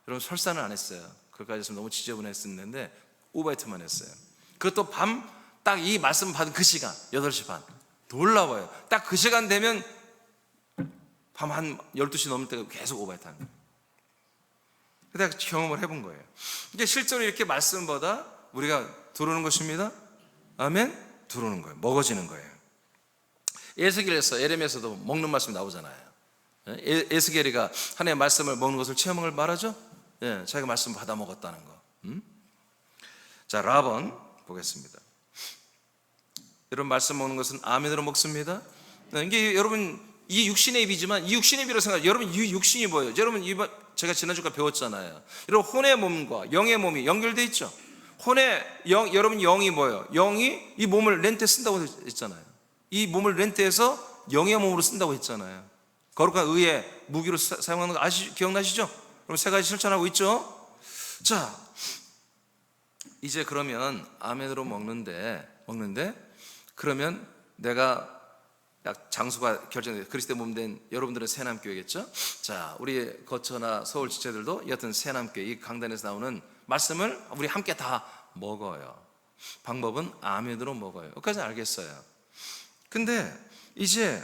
여러분 설사는 안 했어요. 그것까지 했으면 너무 지저분했었는데 오바이트만 했어요. 그것도 밤 딱 이 말씀 받은 그 시간 8시 반. 놀라워요. 딱 그 시간 되면 밤 한 12시 넘을 때 계속 오바이트 하는 거예요. 그래서 경험을 해본 거예요. 이게 실제로 이렇게 말씀보다 우리가 들어오는 것입니다. 아멘? 들어오는 거예요. 먹어지는 거예요. 에스겔에서 에레미야에서도 먹는 말씀이 나오잖아요. 에스겔이가 하나님의 말씀을 먹는 것을 체험한 걸 말하죠. 예, 자기가 말씀 받아 먹었다는 거. 자, 라번 보겠습니다. 여러분 말씀 먹는 것은 아멘으로 먹습니다. 이게 여러분 이 육신의 입이지만 이 육신의 입이라고 생각해요. 여러분 이 육신이 뭐예요? 여러분 제가 지난주가 배웠잖아요. 여러분 혼의 몸과 영의 몸이 연결되어 있죠. 여러분 영이 뭐예요? 영이 이 몸을 렌트에 쓴다고 했잖아요. 이 몸을 렌트해서 영의 몸으로 쓴다고 했잖아요. 거룩한 의의 무기로 사용하는 거 기억나시죠? 그럼 세 가지 실천하고 있죠. 자, 이제 그러면 아멘으로 먹는데 그러면 내가 장소가 결정돼요. 그리스도의 몸 된 여러분들은 새남교회겠죠. 자, 우리 거처나 서울 지체들도 여하튼 새남교회 이 강단에서 나오는 말씀을 우리 함께 다 먹어요. 방법은 아멘으로 먹어요. 여기까지 알겠어요. 근데 이제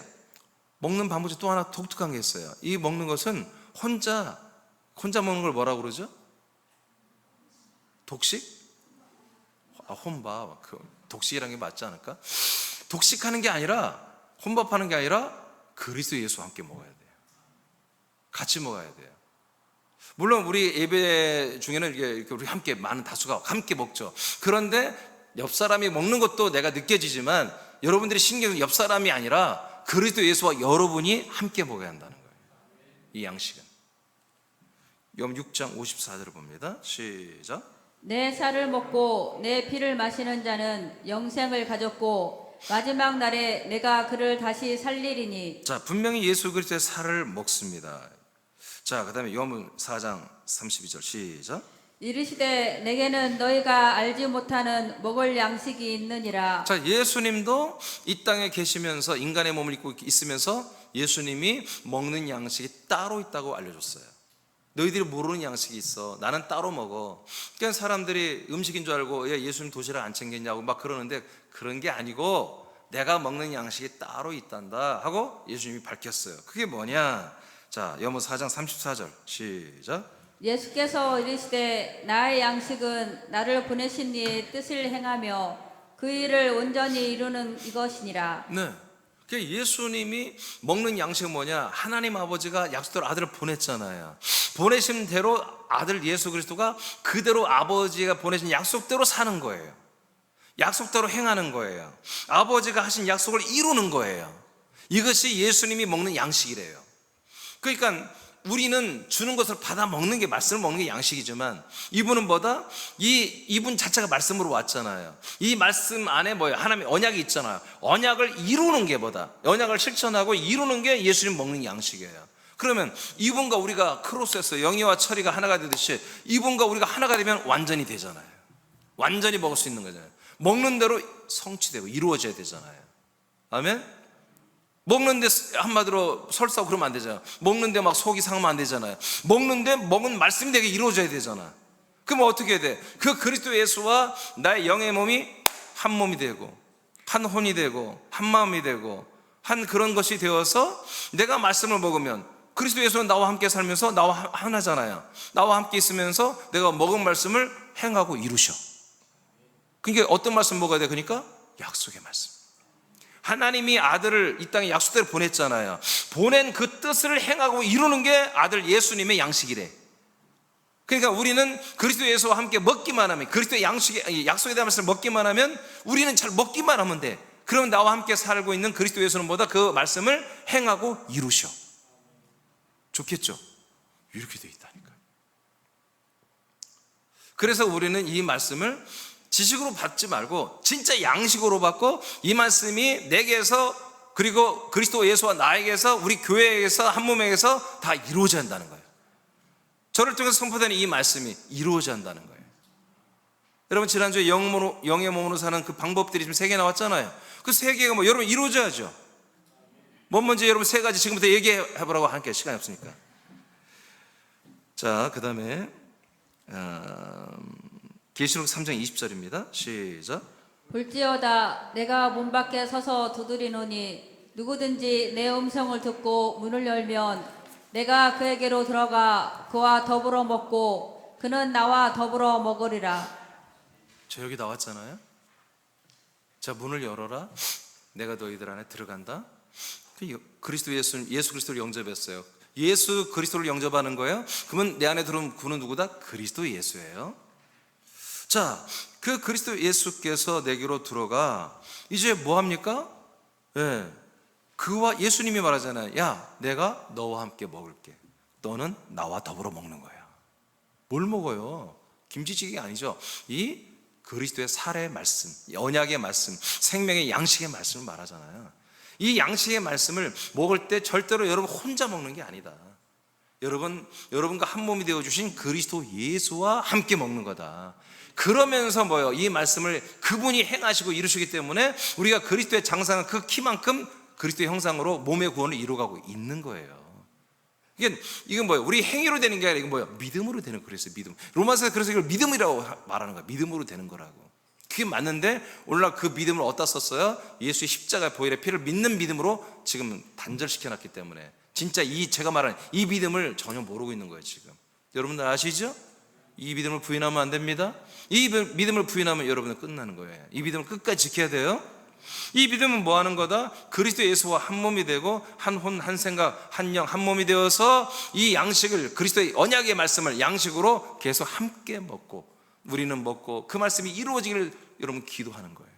먹는 방법이 또 하나 독특한 게 있어요. 이 먹는 것은 혼자 먹는 걸 뭐라고 그러죠? 독식? 혼밥. 독식이라는 게 맞지 않을까? 독식하는 게 아니라 혼밥하는 게 아니라 그리스도 예수와 함께 먹어야 돼요. 같이 먹어야 돼요. 물론 우리 예배 중에는 이렇게 우리 함께 많은 다수가 함께 먹죠. 그런데 옆 사람이 먹는 것도 내가 느껴지지만 여러분들이 신경은 옆 사람이 아니라 그리스도 예수와 여러분이 함께 먹어야 한다는 거예요. 이 양식은. 욥 6장 54절을 봅니다. 시작. 내 살을 먹고 내 피를 마시는 자는 영생을 가졌고 마지막 날에 내가 그를 다시 살리리니. 자, 분명히 예수 그리스도의 살을 먹습니다. 자, 그 다음에 욥은 4장 32절 시작. 이르시되 내게는 너희가 알지 못하는 먹을 양식이 있느니라. 자, 예수님도 이 땅에 계시면서 인간의 몸을 입고 있으면서 예수님이 먹는 양식이 따로 있다고 알려줬어요. 너희들이 모르는 양식이 있어. 나는 따로 먹어. 그러니까 사람들이 음식인 줄 알고 야, 예수님 도시락 안 챙겼냐고 막 그러는데 그런 게 아니고 내가 먹는 양식이 따로 있단다 하고 예수님이 밝혔어요. 그게 뭐냐? 자, 여모 4장 34절 시작. 예수께서 이르시되 나의 양식은 나를 보내신 이의 뜻을 행하며 그 일을 온전히 이루는 이것이니라. 네. 그 예수님이 먹는 양식은 뭐냐? 하나님 아버지가 약속대로 아들을 보냈잖아요. 보내신 대로 아들 예수 그리스도가 그대로 아버지가 보내신 약속대로 사는 거예요. 약속대로 행하는 거예요. 아버지가 하신 약속을 이루는 거예요. 이것이 예수님이 먹는 양식이래요. 그러니까 우리는 주는 것을 받아 먹는 게, 말씀을 먹는 게 양식이지만 이분은 뭐다? 이분 자체가 말씀으로 왔잖아요. 이 말씀 안에 뭐예요? 하나님의 언약이 있잖아요. 언약을 이루는 게 뭐다? 언약을 실천하고 이루는 게 예수님 먹는 양식이에요. 그러면 이분과 우리가 크로스에서 영이와 철이가 하나가 되듯이 이분과 우리가 하나가 되면 완전히 되잖아요. 완전히 먹을 수 있는 거잖아요. 먹는 대로 성취되고 이루어져야 되잖아요. 아멘? 먹는데 한마디로 설사고 그러면 안 되잖아요. 먹는데 막 속이 상하면 안 되잖아요. 먹는데 먹은 말씀이 되게 이루어져야 되잖아. 그럼 어떻게 해야 돼? 그 그리스도 예수와 나의 영의 몸이 한 몸이 되고 한 혼이 되고 한 마음이 되고 한 그런 것이 되어서 내가 말씀을 먹으면 그리스도 예수는 나와 함께 살면서 나와 하나잖아요. 나와 함께 있으면서 내가 먹은 말씀을 행하고 이루셔. 그러니까 어떤 말씀 먹어야 돼? 그러니까 약속의 말씀. 하나님이 아들을 이 땅에 약속대로 보냈잖아요. 보낸 그 뜻을 행하고 이루는 게 아들 예수님의 양식이래. 그러니까 우리는 그리스도 예수와 함께 먹기만 하면, 그리스도의 약속에 대한 말씀을 먹기만 하면 우리는 잘 먹기만 하면 돼. 그러면 나와 함께 살고 있는 그리스도 예수는 뭐다? 그 말씀을 행하고 이루셔. 좋겠죠? 이렇게 돼 있다니까요. 그래서 우리는 이 말씀을 지식으로 받지 말고 진짜 양식으로 받고 이 말씀이 내게서 그리고 그리스도 예수와 나에게서 우리 교회에서 한 몸에게서 다 이루어져야 한다는 거예요. 저를 통해서 선포되는 이 말씀이 이루어져야 한다는 거예요. 여러분 지난주에 영의 몸으로 사는 그 방법들이 지금 3개 나왔잖아요. 그 3개가 뭐 여러분 이루어져야죠. 뭔 뭔지 여러분 3가지 지금부터 얘기해보라고 할게요. 시간이 없으니까. 자, 그 다음에 계시록 3장 20절입니다. 시작. 볼지어다 내가 문 밖에 서서 두드리노니 누구든지 내 음성을 듣고 문을 열면 내가 그에게로 들어가 그와 더불어 먹고 그는 나와 더불어 먹으리라. 저 여기 나왔잖아요. 자, 문을 열어라. 내가 너희들 안에 들어간다. 그리스도 예수 그리스도를 영접했어요. 예수 그리스도를 영접하는 거예요. 그러면 내 안에 들어온 그는 누구다? 그리스도 예수예요. 자, 그 그리스도 예수께서 내게로 들어가 이제 뭐 합니까? 그와 예수님이 말하잖아요. 야, 내가 너와 함께 먹을게. 너는 나와 더불어 먹는 거야. 뭘 먹어요? 김치찌개가 아니죠. 이 그리스도의 살의 말씀, 언약의 말씀, 생명의 양식의 말씀을 말하잖아요. 이 양식의 말씀을 먹을 때 절대로 여러분 혼자 먹는 게 아니다. 여러분과 한 몸이 되어주신 그리스도 예수와 함께 먹는 거다. 그러면서 뭐요? 이 말씀을 그분이 행하시고 이루시기 때문에 우리가 그리스도의 장상한 그 키만큼 그리스도의 형상으로 몸의 구원을 이루어가고 있는 거예요. 이건 뭐예요? 우리 행위로 되는 게 아니라 이건 뭐예요? 믿음으로 되는 거예요. 믿음. 로마서에서 그래서 이걸 믿음이라고 말하는 거예요. 믿음으로 되는 거라고. 그게 맞는데 오늘날 그 믿음을 어디다 썼어요? 예수의 십자가 보혈의 피를 믿는 믿음으로 지금 단절시켜 놨기 때문에 진짜 제가 말하는 이 믿음을 전혀 모르고 있는 거예요. 지금 여러분들 아시죠? 이 믿음을 부인하면 안 됩니다. 이 믿음을 부인하면 여러분은 끝나는 거예요. 이 믿음을 끝까지 지켜야 돼요. 이 믿음은 뭐 하는 거다? 그리스도 예수와 한 몸이 되고 한 혼, 한 생각, 한 영, 한 몸이 되어서 이 양식을 그리스도의 언약의 말씀을 양식으로 계속 함께 먹고 우리는 먹고 그 말씀이 이루어지기를 여러분 기도하는 거예요.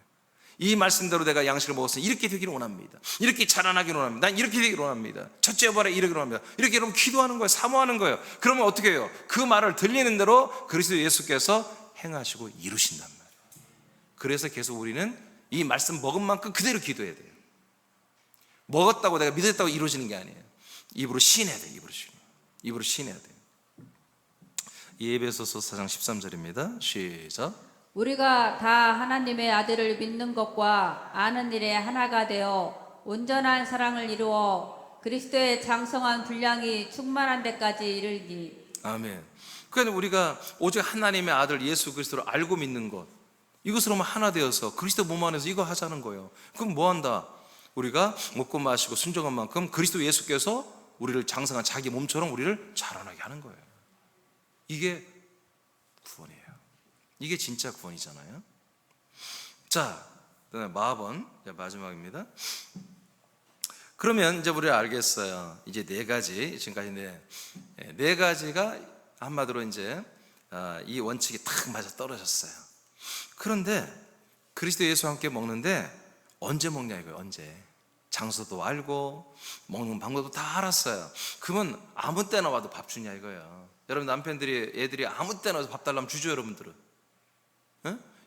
이 말씀대로 내가 양식을 먹었으니 이렇게 되기를 원합니다. 이렇게 자라나기를 원합니다. 난 이렇게 되기를 원합니다. 첫째 여발에 이르기를 원합니다. 이렇게 여러분 기도하는 거예요. 사모하는 거예요. 그러면 어떻게 해요? 그 말을 들리는 대로 그리스도 예수께서 행하시고 이루신단 말이에요. 그래서 계속 우리는 이 말씀 먹은 만큼 그대로 기도해야 돼요. 먹었다고 내가 믿었다고 이루어지는 게 아니에요. 입으로 시인해야 돼요. 입으로 시인해야 돼요. 에베소서 4장 13절입니다. 시작. 우리가 다 하나님의 아들을 믿는 것과 아는 일에 하나가 되어 온전한 사랑을 이루어 그리스도의 장성한 분량이 충만한 데까지 이르니. 아멘. 그러니까 우리가 오직 하나님의 아들 예수 그리스도를 알고 믿는 것, 이것으로만 하나 되어서 그리스도 몸 안에서 이거 하자는 거예요. 그럼 뭐 한다? 우리가 먹고 마시고 순종한 만큼 그리스도 예수께서 우리를 장성한 자기 몸처럼 우리를 자라나게 하는 거예요. 이게 구원이에요. 이게 진짜 구원이잖아요. 자, 마ab원 마지막입니다. 그러면 이제 우리가 알겠어요. 이제 네 가지, 지금까지 네 가지가 한마디로 이제 이 원칙이 탁 맞아 떨어졌어요. 그런데 그리스도 예수와 함께 먹는데 언제 먹냐 이거예요. 언제? 장소도 알고 먹는 방법도 다 알았어요. 그러면 아무 때나 와도 밥 주냐 이거예요. 여러분 남편들이 애들이 아무 때나 와서 밥 달라면 주죠. 여러분들은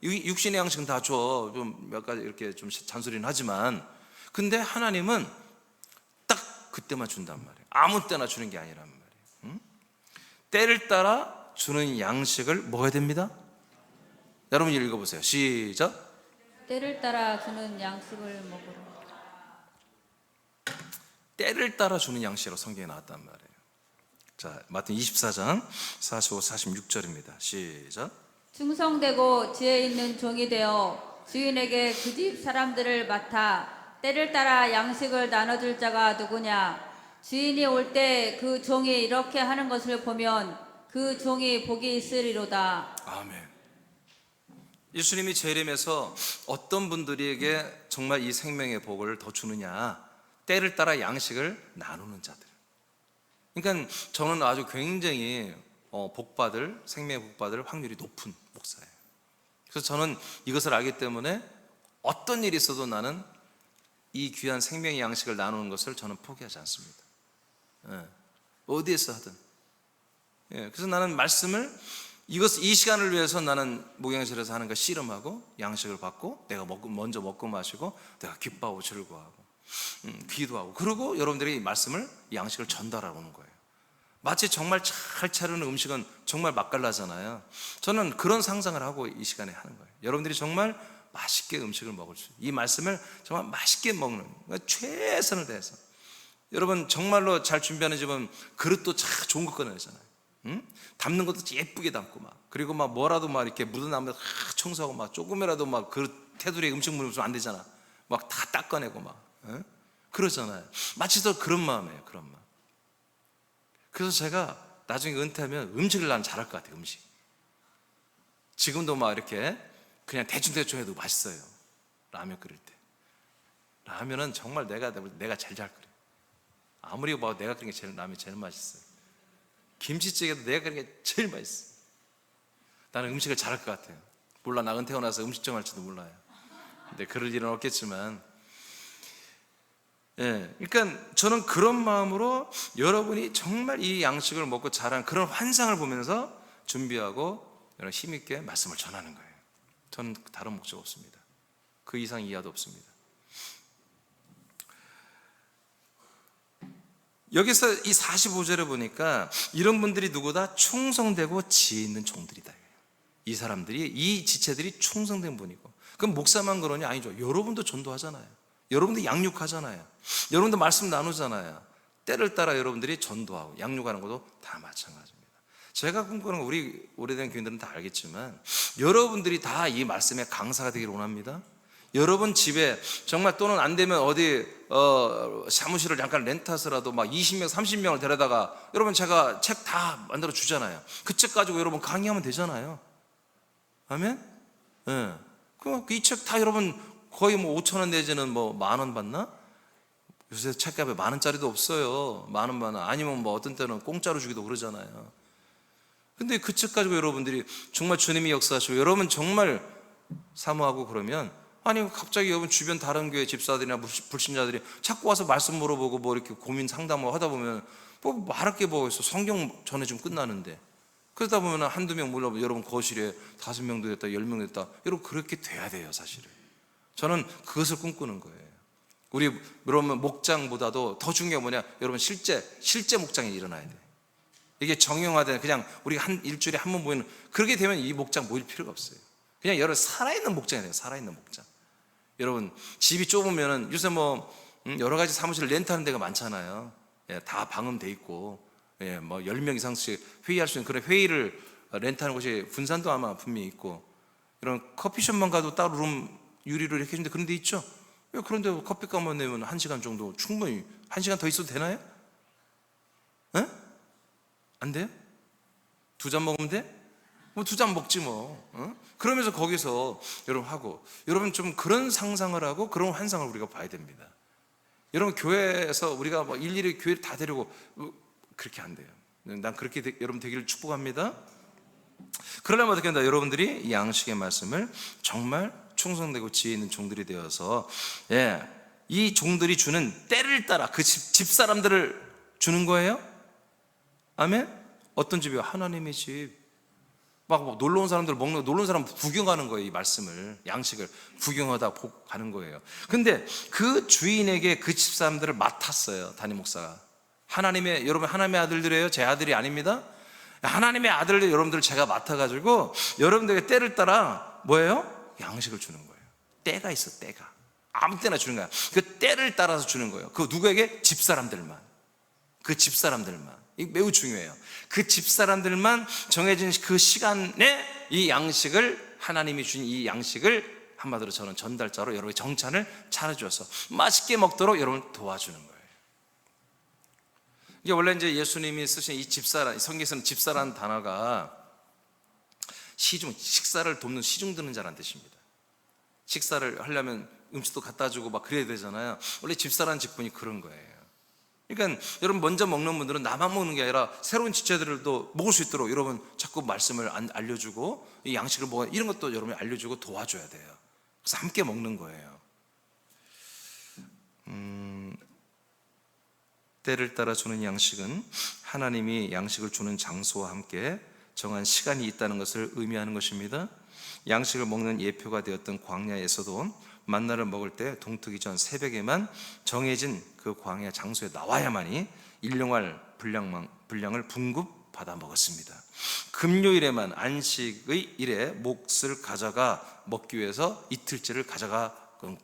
육신의 양식은 다 줘. 좀 몇 가지 이렇게 좀 잔소리는 하지만, 근데 하나님은 딱 그때만 준단 말이에요. 아무 때나 주는 게 아니란 말이에요. 때를 따라 주는 양식을 먹어야 됩니다. 여러분 읽어보세요. 시작. 때를 따라 주는 양식을 먹으라. 때를 따라 주는 양식이라고 성경에 나왔단 말이에요. 자, 마태복음 24장 45, 46절입니다. 시작. 충성되고 지혜 있는 종이 되어 주인에게 그 집 사람들을 맡아 때를 따라 양식을 나눠줄 자가 누구냐? 주인이 올 때 그 종이 이렇게 하는 것을 보면 그 종이 복이 있으리로다. 아멘. 예수님이 재림에서 어떤 분들에게 정말 이 생명의 복을 더 주느냐? 때를 따라 양식을 나누는 자들. 그러니까 저는 아주 굉장히 복받을, 생명의 복받을 확률이 높은 목사예요. 그래서 저는 이것을 알기 때문에 어떤 일이 있어도 나는 이 귀한 생명의 양식을 나누는 것을 저는 포기하지 않습니다. 어디에서 하든. 그래서 나는 말씀을 이 시간을 위해서 나는 목양실에서 하는 거 씨름하고 양식을 받고 내가 먼저 먹고 마시고 내가 기뻐하고 즐거워하고 기도하고, 그리고 여러분들이 이 말씀을, 이 양식을 전달하고 오는 거예요. 마치 정말 잘 차리는 음식은 정말 맛깔나잖아요. 저는 그런 상상을 하고 이 시간에 하는 거예요. 여러분들이 정말 맛있게 음식을 먹을 수, 이 말씀을 정말 맛있게 먹는, 그러니까 최선을 다해서. 여러분 정말로 잘 준비하는 집은 그릇도 참 좋은 거 꺼내잖아요. 담는 것도 예쁘게 담고 막, 그리고 막 뭐라도 막 이렇게 묻어나면 청소하고 막 조금이라도 막 그릇 테두리에 음식 묻으면 안 되잖아. 막 다 닦아내고 막 그러잖아요. 마치 더 그런 마음이에요. 그런 마음. 그래서 제가 나중에 은퇴하면 음식을 난 잘할 것 같아요. 음식. 지금도 막 이렇게 그냥 대충 해도 맛있어요. 라면 끓일 때. 라면은 정말 내가 제일 잘 끓여요. 아무리 봐도 내가 끓인 게 라면이 제일 맛있어요. 김치찌개도 내가 끓인 게 제일 맛있어요. 나는 음식을 잘할 것 같아요. 몰라, 나 은퇴하고 나서 음식점 할지도 몰라요. 근데 그럴 일은 없겠지만, 그러니까 저는 그런 마음으로 여러분이 정말 이 양식을 먹고 자란 그런 환상을 보면서 준비하고 여러분 힘있게 말씀을 전하는 거예요. 저는 다른 목적 없습니다. 그 이상 이하도 없습니다. 여기서 이 45절에 보니까 이런 분들이 누구다? 충성되고 지혜 있는 종들이다. 이 사람들이, 이 지체들이 충성된 분이고. 그럼 목사만 그러니? 아니죠. 여러분도 전도하잖아요. 여러분도 양육하잖아요. 여러분도 말씀 나누잖아요. 때를 따라 여러분들이 전도하고 양육하는 것도 다 마찬가지입니다. 제가 꿈꾸는 거, 우리 오래된 교인들은 다 알겠지만 여러분들이 다 이 말씀의 강사가 되기를 원합니다. 여러분 집에 정말, 또는 안 되면 어디 사무실을 잠깐 렌트해서라도 막 20명 30명을 데려다가, 여러분 제가 책 다 만들어 주잖아요. 그 책 가지고 여러분 강의하면 되잖아요. 아멘? 그럼 이 책 다 여러분 거의 뭐 5,000원 내지는 뭐 10,000원 받나? 요새 책값에 10,000원짜리도 없어요. 10,000원 아니면 뭐 어떤 때는 공짜로 주기도 그러잖아요. 근데 그 책 가지고 여러분들이 정말 주님이 역사하시고 여러분 정말 사모하고 그러면, 아니 갑자기 여러분 주변 다른 교회 집사들이나 불신자들이 자꾸 와서 말씀 물어보고 뭐 이렇게 고민 상담을 하다 보면 뭐 말할 게 뭐가 있어. 성경 전해주면 끝나는데. 그러다 보면 한두 명 몰라, 여러분 거실에 5명도 됐다 10명 됐다, 여러분 그렇게 돼야 돼요. 사실은 저는 그것을 꿈꾸는 거예요. 우리 여러분 목장보다도 더 중요한 게 뭐냐, 여러분 실제 목장이 일어나야 돼. 이게 정형화된, 그냥 우리가 일주일에 한 번 모이는, 그렇게 되면 이 목장 모일 필요가 없어요. 그냥 여러분 살아있는 목장이 돼요. 살아있는 목장. 여러분 집이 좁으면은 요새 뭐 여러 가지 사무실 렌트하는 데가 많잖아요. 다 방음돼 있고, 예, 뭐 10명 이상씩 회의할 수 있는 그런 회의를 렌트하는 곳이 군산도 아마 분명히 있고, 이런 커피숍만 가도 따로 룸 유리로 이렇게 해주는데 그런 데 있죠. 왜 그런데 커피값만 내면 1시간 정도 충분히, 1시간 더 있어도 되나요? 에? 안 돼요? 2잔 먹으면 돼? 뭐 2잔 먹지 뭐. 그러면서 거기서 여러분 하고, 여러분 좀 그런 상상을 하고 그런 환상을 우리가 봐야 됩니다. 여러분 교회에서 우리가 뭐 일일이 교회를 다 데리고 그렇게 안 돼요. 난 그렇게 여러분 되기를 축복합니다. 그러려면 어떻게 한다? 여러분들이 이 양식의 말씀을 정말 충성되고 지혜 있는 종들이 되어서, 예, 이 종들이 주는 때를 따라 그 집 사람들을 주는 거예요. 아멘. 어떤 집이요? 하나님의 집. 막 놀러 온 사람들 먹는, 놀러 온 사람 구경하는 거예요. 이 말씀을, 양식을 구경하다 가는 거예요. 근데 그 주인에게 그 집 사람들을 맡았어요, 담임 목사가. 하나님의, 여러분 하나님의 아들들이에요. 제 아들이 아닙니다. 하나님의 아들들 여러분들 제가 맡아가지고 여러분들에게 때를 따라 뭐예요? 양식을 주는 거예요. 때가 있어, 때가. 아무 때나 주는 거야. 그 때를 따라서 주는 거예요. 그 누구에게? 집사람들만. 그 집사람들만. 이게 매우 중요해요. 그 집사람들만 정해진 그 시간에 이 양식을, 하나님이 주신 이 양식을 한마디로 저는 전달자로 여러분의 정찬을 차려줘서 맛있게 먹도록 여러분 도와주는 거예요. 이게 원래 이제 예수님이 쓰신 이 집사란, 성경에서는 집사라는 단어가 시중, 식사를 돕는 시중 드는 자라는 뜻입니다. 식사를 하려면 음식도 갖다 주고 막 그래야 되잖아요. 원래 집사라는 직분이 그런 거예요. 그러니까 여러분 먼저 먹는 분들은 나만 먹는 게 아니라 새로운 지체들도 먹을 수 있도록 여러분 자꾸 말씀을 알려주고, 이 양식을 먹어, 이런 것도 여러분이 알려주고 도와줘야 돼요. 그래서 함께 먹는 거예요. 때를 따라 주는 양식은 하나님이 양식을 주는 장소와 함께 정한 시간이 있다는 것을 의미하는 것입니다. 양식을 먹는 예표가 되었던 광야에서도 만나를 먹을 때 동트기 전 새벽에만 정해진 그 광야 장소에 나와야만이 일용할 분량을 분급받아 먹었습니다. 금요일에만 안식의 일에 몫을 가져가 먹기 위해서 이틀째를 가져간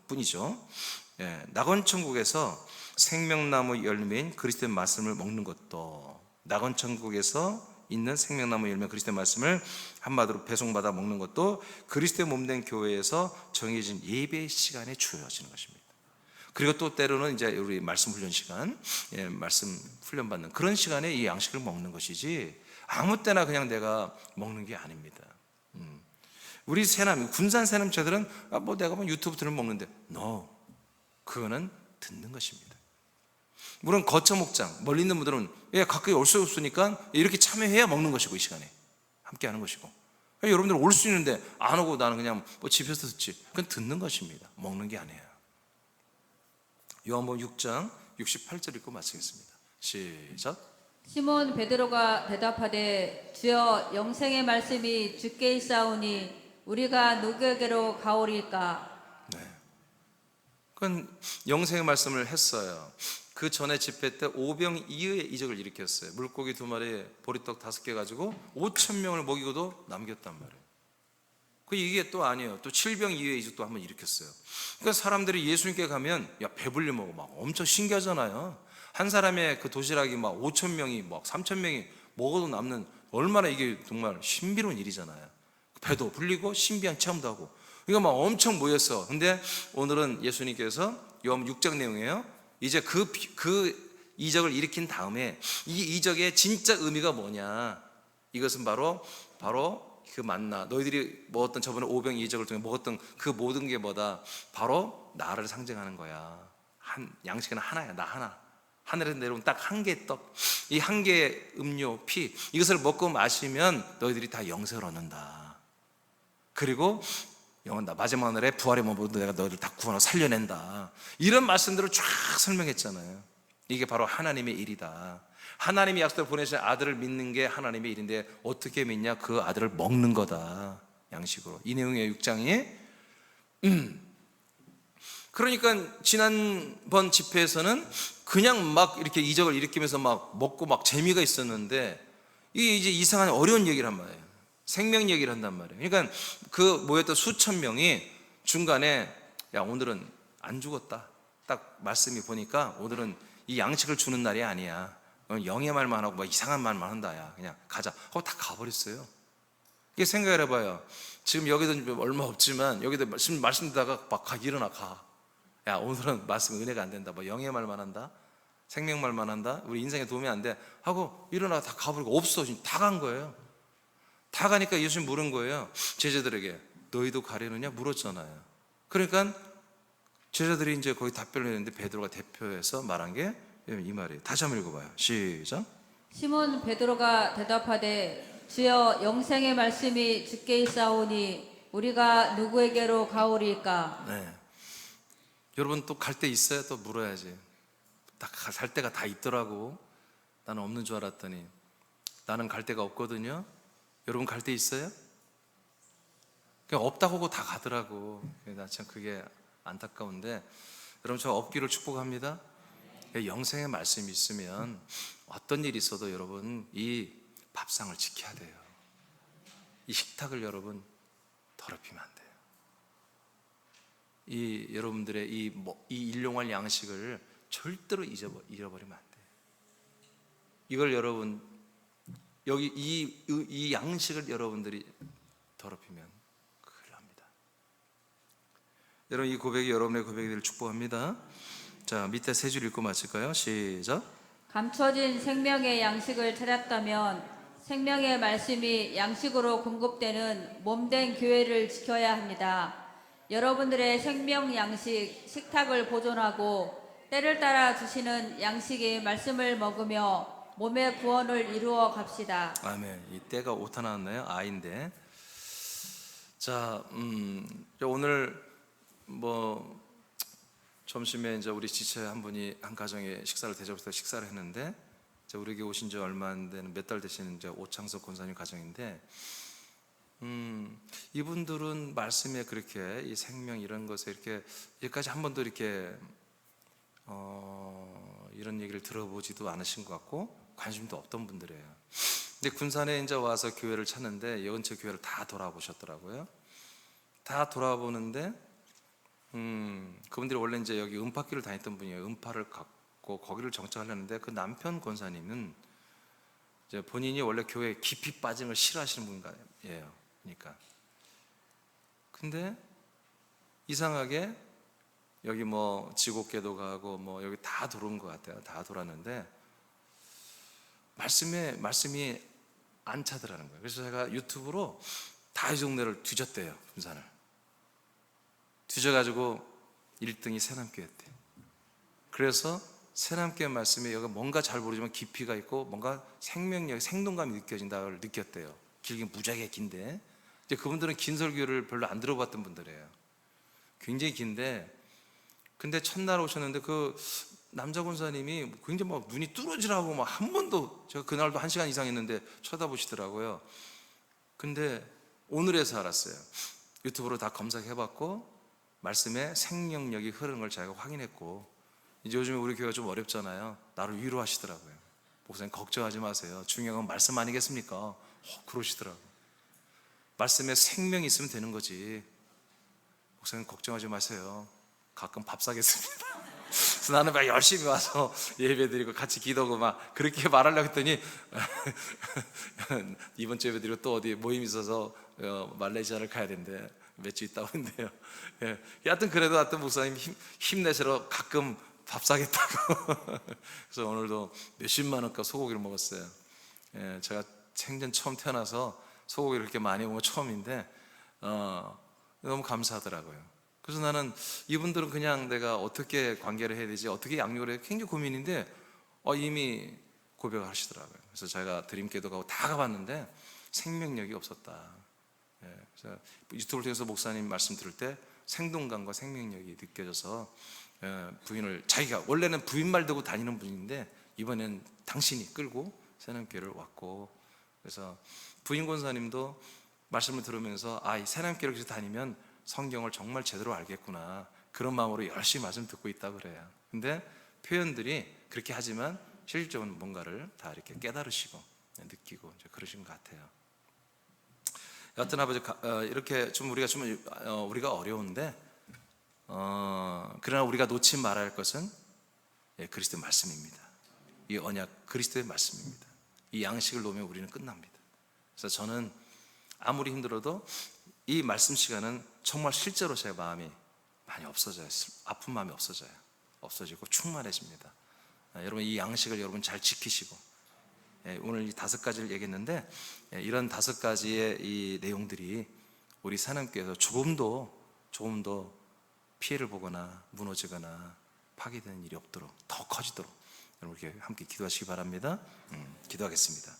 뿐이죠. 예, 낙원천국에서 생명나무 열매인 그리스도의 말씀을 먹는 것도, 낙원천국에서 있는 생명나무 열매 그리스도의 말씀을 한마디로 배송받아 먹는 것도 그리스도의 몸된 교회에서 정해진 예배 시간에 주어지는 것입니다. 그리고 또 때로는 이제 우리 말씀 훈련 시간, 예, 말씀 훈련 받는 그런 시간에 이 양식을 먹는 것이지 아무 때나 그냥 내가 먹는 게 아닙니다. 우리 새남, 군산 새남자들은 뭐 내가 뭐 유튜브 들으면 먹는데, no, 그거는 듣는 것입니다. 물론 거처 목장 멀리 있는 분들은 가까이 올 수 없으니까 이렇게 참여해야 먹는 것이고, 이 시간에 함께 하는 것이고, 여러분들 올 수 있는데 안 오고 나는 그냥 뭐 집에서 듣지, 그건 듣는 것입니다. 먹는 게 아니에요. 요한복음 6장 68절 읽고 마치겠습니다. 시작. 시몬 베드로가 대답하되 주여 영생의 말씀이 주께 있사오니 우리가 누구에게로 가오리까? 네. 그건 영생의 말씀을 했어요. 그 전에 집회 때 5병 이의 이적을 일으켰어요. 물고기 2마리에 보리떡 5개 가지고 5,000명을 먹이고도 남겼단 말이에요. 이게 또 아니에요. 또 7병 이의 이적도 한번 일으켰어요. 그러니까 사람들이 예수님께 가면 배불리 먹어 막 엄청 신기하잖아요. 한 사람의 그 도시락이 막 5,000명이 막 3,000명이 먹어도 남는, 얼마나 이게 정말 신비로운 일이잖아요. 배도 불리고 신비한 체험도 하고, 이거 막 엄청 모였어. 근데 오늘은 예수님께서 요한 6장 내용이에요. 이제 그 이적을 일으킨 다음에 이 이적의 진짜 의미가 뭐냐, 이것은 바로 그 만나, 너희들이 먹었던 저번에 5병 이적을 통해 먹었던 그 모든 게 뭐다? 바로 나를 상징하는 거야. 양식은 하나야. 나 하나. 하늘에서 내려온 딱 한 개의 떡, 이 한 개의 음료, 피, 이것을 먹고 마시면 너희들이 다 영생을 얻는다. 그리고 마지막 날에 부활의 몸으로 내가 너희를 다 구원하고 살려낸다. 이런 말씀들을 쫙 설명했잖아요. 이게 바로 하나님의 일이다. 하나님이 약속을 보내신 아들을 믿는 게 하나님의 일인데 어떻게 믿냐? 그 아들을 먹는 거다, 양식으로. 이 내용의 6장이 그러니까 지난번 집회에서는 그냥 막 이렇게 이적을 일으키면서 막 먹고 막 재미가 있었는데, 이게 이제 이상한 어려운 얘기를 한 말이에요. 생명 얘기를 한단 말이에요. 그러니까 그 모였던 수천 명이 중간에 야, 오늘은 안 죽었다, 딱 말씀이 보니까 오늘은 이 양식을 주는 날이 아니야. 영의 말만 하고 뭐 이상한 말만 한다. 야 그냥 가자 하고 다 가버렸어요. 이게 생각을 해봐요. 지금 여기도 얼마 없지만 여기도 말씀 듣다가 막 일어나 가. 야 오늘은 말씀 은혜가 안 된다. 뭐 영의 말만 한다, 생명 말만 한다, 우리 인생에 도움이 안 돼 하고 일어나 다 가버리고 없어. 다 간 거예요. 다 가니까 예수님 물은 거예요. 제자들에게 너희도 가려느냐 물었잖아요. 그러니까 제자들이 이제 거기 답변을 했는데 베드로가 대표해서 말한 게 이 말이에요. 다시 한번 읽어봐요. 시작. 시몬 베드로가 대답하되 주여 영생의 말씀이 주께 있사오니 우리가 누구에게로 가오리까? 네. 여러분 또 갈 때 있어야 또 물어야지. 살 때가 다 있더라고. 나는 없는 줄 알았더니 나는 갈 데가 없거든요. 여러분 갈 데 있어요? 그냥 없다고 하고 다 가더라고. 나 참 그게 안타까운데 여러분 저 없기를 축복합니다. 영생의 말씀이 있으면 어떤 일이 있어도 여러분 이 밥상을 지켜야 돼요. 이 식탁을 여러분 더럽히면 안 돼요. 이 여러분들의 이 일용할 양식을 절대로 잃어버리면 안 돼요. 이걸 여러분 여기 이 양식을 여러분들이 더럽히면 큰일 납니다. 여러분 이 고백이 여러분의 고백이 되기를 축복합니다. 자 밑에 세 줄 읽고 마칠까요? 시작. 감춰진 생명의 양식을 찾았다면 생명의 말씀이 양식으로 공급되는 몸된 교회를 지켜야 합니다. 여러분들의 생명 양식 식탁을 보존하고 때를 따라 주시는 양식의 말씀을 먹으며 몸의 구원을 이루어 갑시다. 아멘. 이 때가 오타 나왔나요? 아인데. 자, 오늘 뭐 점심에 이제 우리 지체 한 분이 한 가정에 식사를 대접해서 식사를 했는데 이제 우리에게 오신 지 얼마 안 되는 몇 달 되시는 이제 오창석 권사님 가정인데 이분들은 말씀에 그렇게 이 생명 이런 것에 이렇게 여기까지 한 번도 이렇게 이런 얘기를 들어보지도 않으신 것 같고 관심도 없던 분들이에요. 근데 군산에 이제 와서 교회를 찾는데 여근처 교회를 다 돌아보셨더라고요. 다 돌아보는데 그분들이 원래 이제 여기 음파교를 다녔던 분이에요. 음파를 갖고 거기를 정착하려는데 그 남편 권사님은 이제 본인이 원래 교회에 깊이 빠진 걸 싫어하시는 분이에요. 그러니까 근데 이상하게 여기 뭐 지곡계도 가고 뭐 여기 다 돌아온 것 같아요. 다 돌았는데 말씀이 안 차더라는 거예요. 그래서 제가 유튜브로 다 이 동네를 뒤졌대요. 군산을 뒤져가지고 1등이 새남교였대요. 그래서 새남교의 말씀에 여기 뭔가 잘 모르지만 깊이가 있고 뭔가 생명력, 생동감이 느껴진다를 느꼈대요. 길긴 무지하게 긴데 이제 그분들은 긴 설교를 별로 안 들어봤던 분들이에요. 굉장히 긴데 근데 첫날 오셨는데 그 남자 권사님이 굉장히 막 눈이 뚫어지라고 막 한 번도 제가 그날도 1시간 이상 했는데 쳐다보시더라고요. 근데 오늘에서 알았어요. 유튜브로 다 검색해봤고 말씀에 생명력이 흐르는 걸 제가 확인했고 이제 요즘에 우리 교회가 좀 어렵잖아요. 나를 위로하시더라고요. 목사님 걱정하지 마세요. 중요한 건 말씀 아니겠습니까? 그러시더라고요. 말씀에 생명이 있으면 되는 거지. 목사님 걱정하지 마세요. 가끔 밥 사겠습니다. 그래서 나는 막 열심히 와서 예배드리고 같이 기도하고 막 그렇게 말하려고 했더니 이번 주 예배드리고 또 어디 모임 있어서 말레이시아를 가야 된대. 몇 주 있다 온대요. 예. 하여튼 그래도 하여튼 목사님 힘내시러 가끔 밥 사겠다고. 그래서 오늘도 몇십만 원값 소고기를 먹었어요. 예. 제가 생전 처음 태어나서 소고기를 이렇게 많이 먹은 건 처음인데 너무 감사하더라고요. 그래서 나는 이분들은 그냥 내가 어떻게 관계를 해야 되지, 어떻게 양육을 해야 되지 굉장히 고민인데 이미 고백을 하시더라고요. 그래서 제가 드림기도 가고 다 가봤는데 생명력이 없었다. 예, 그래서 유튜브를 통해서 목사님 말씀 들을 때 생동감과 생명력이 느껴져서 부인을 자기가 원래는 부인 말 듣고 다니는 분인데 이번엔 당신이 끌고 새남교회를 왔고 그래서 부인 권사님도 말씀을 들으면서 이 새남교회를 계속 다니면 성경을 정말 제대로 알겠구나 그런 마음으로 열심히 말씀 듣고 있다고 그래요. 근데 표현들이 그렇게 하지만 실질적으로 뭔가를 다 이렇게 깨달으시고 느끼고 이제 그러신 것 같아요. 여하튼 아버지 이렇게 좀 우리가 어려운데 그러나 우리가 놓지 말아야 할 것은 그리스도의 말씀입니다. 이 언약 그리스도의 말씀입니다. 이 양식을 놓으면 우리는 끝납니다. 그래서 저는 아무리 힘들어도 이 말씀 시간은 정말 실제로 제 마음이 많이 없어져요. 아픈 마음이 없어지고 충만해집니다. 여러분 이 양식을 여러분 잘 지키시고, 오늘 이 5가지를 얘기했는데, 이런 5가지의 이 내용들이 우리 사람께서 조금 더 피해를 보거나 무너지거나 파괴되는 일이 없도록, 더 커지도록 여러분 이렇게 함께 기도하시기 바랍니다. 기도하겠습니다.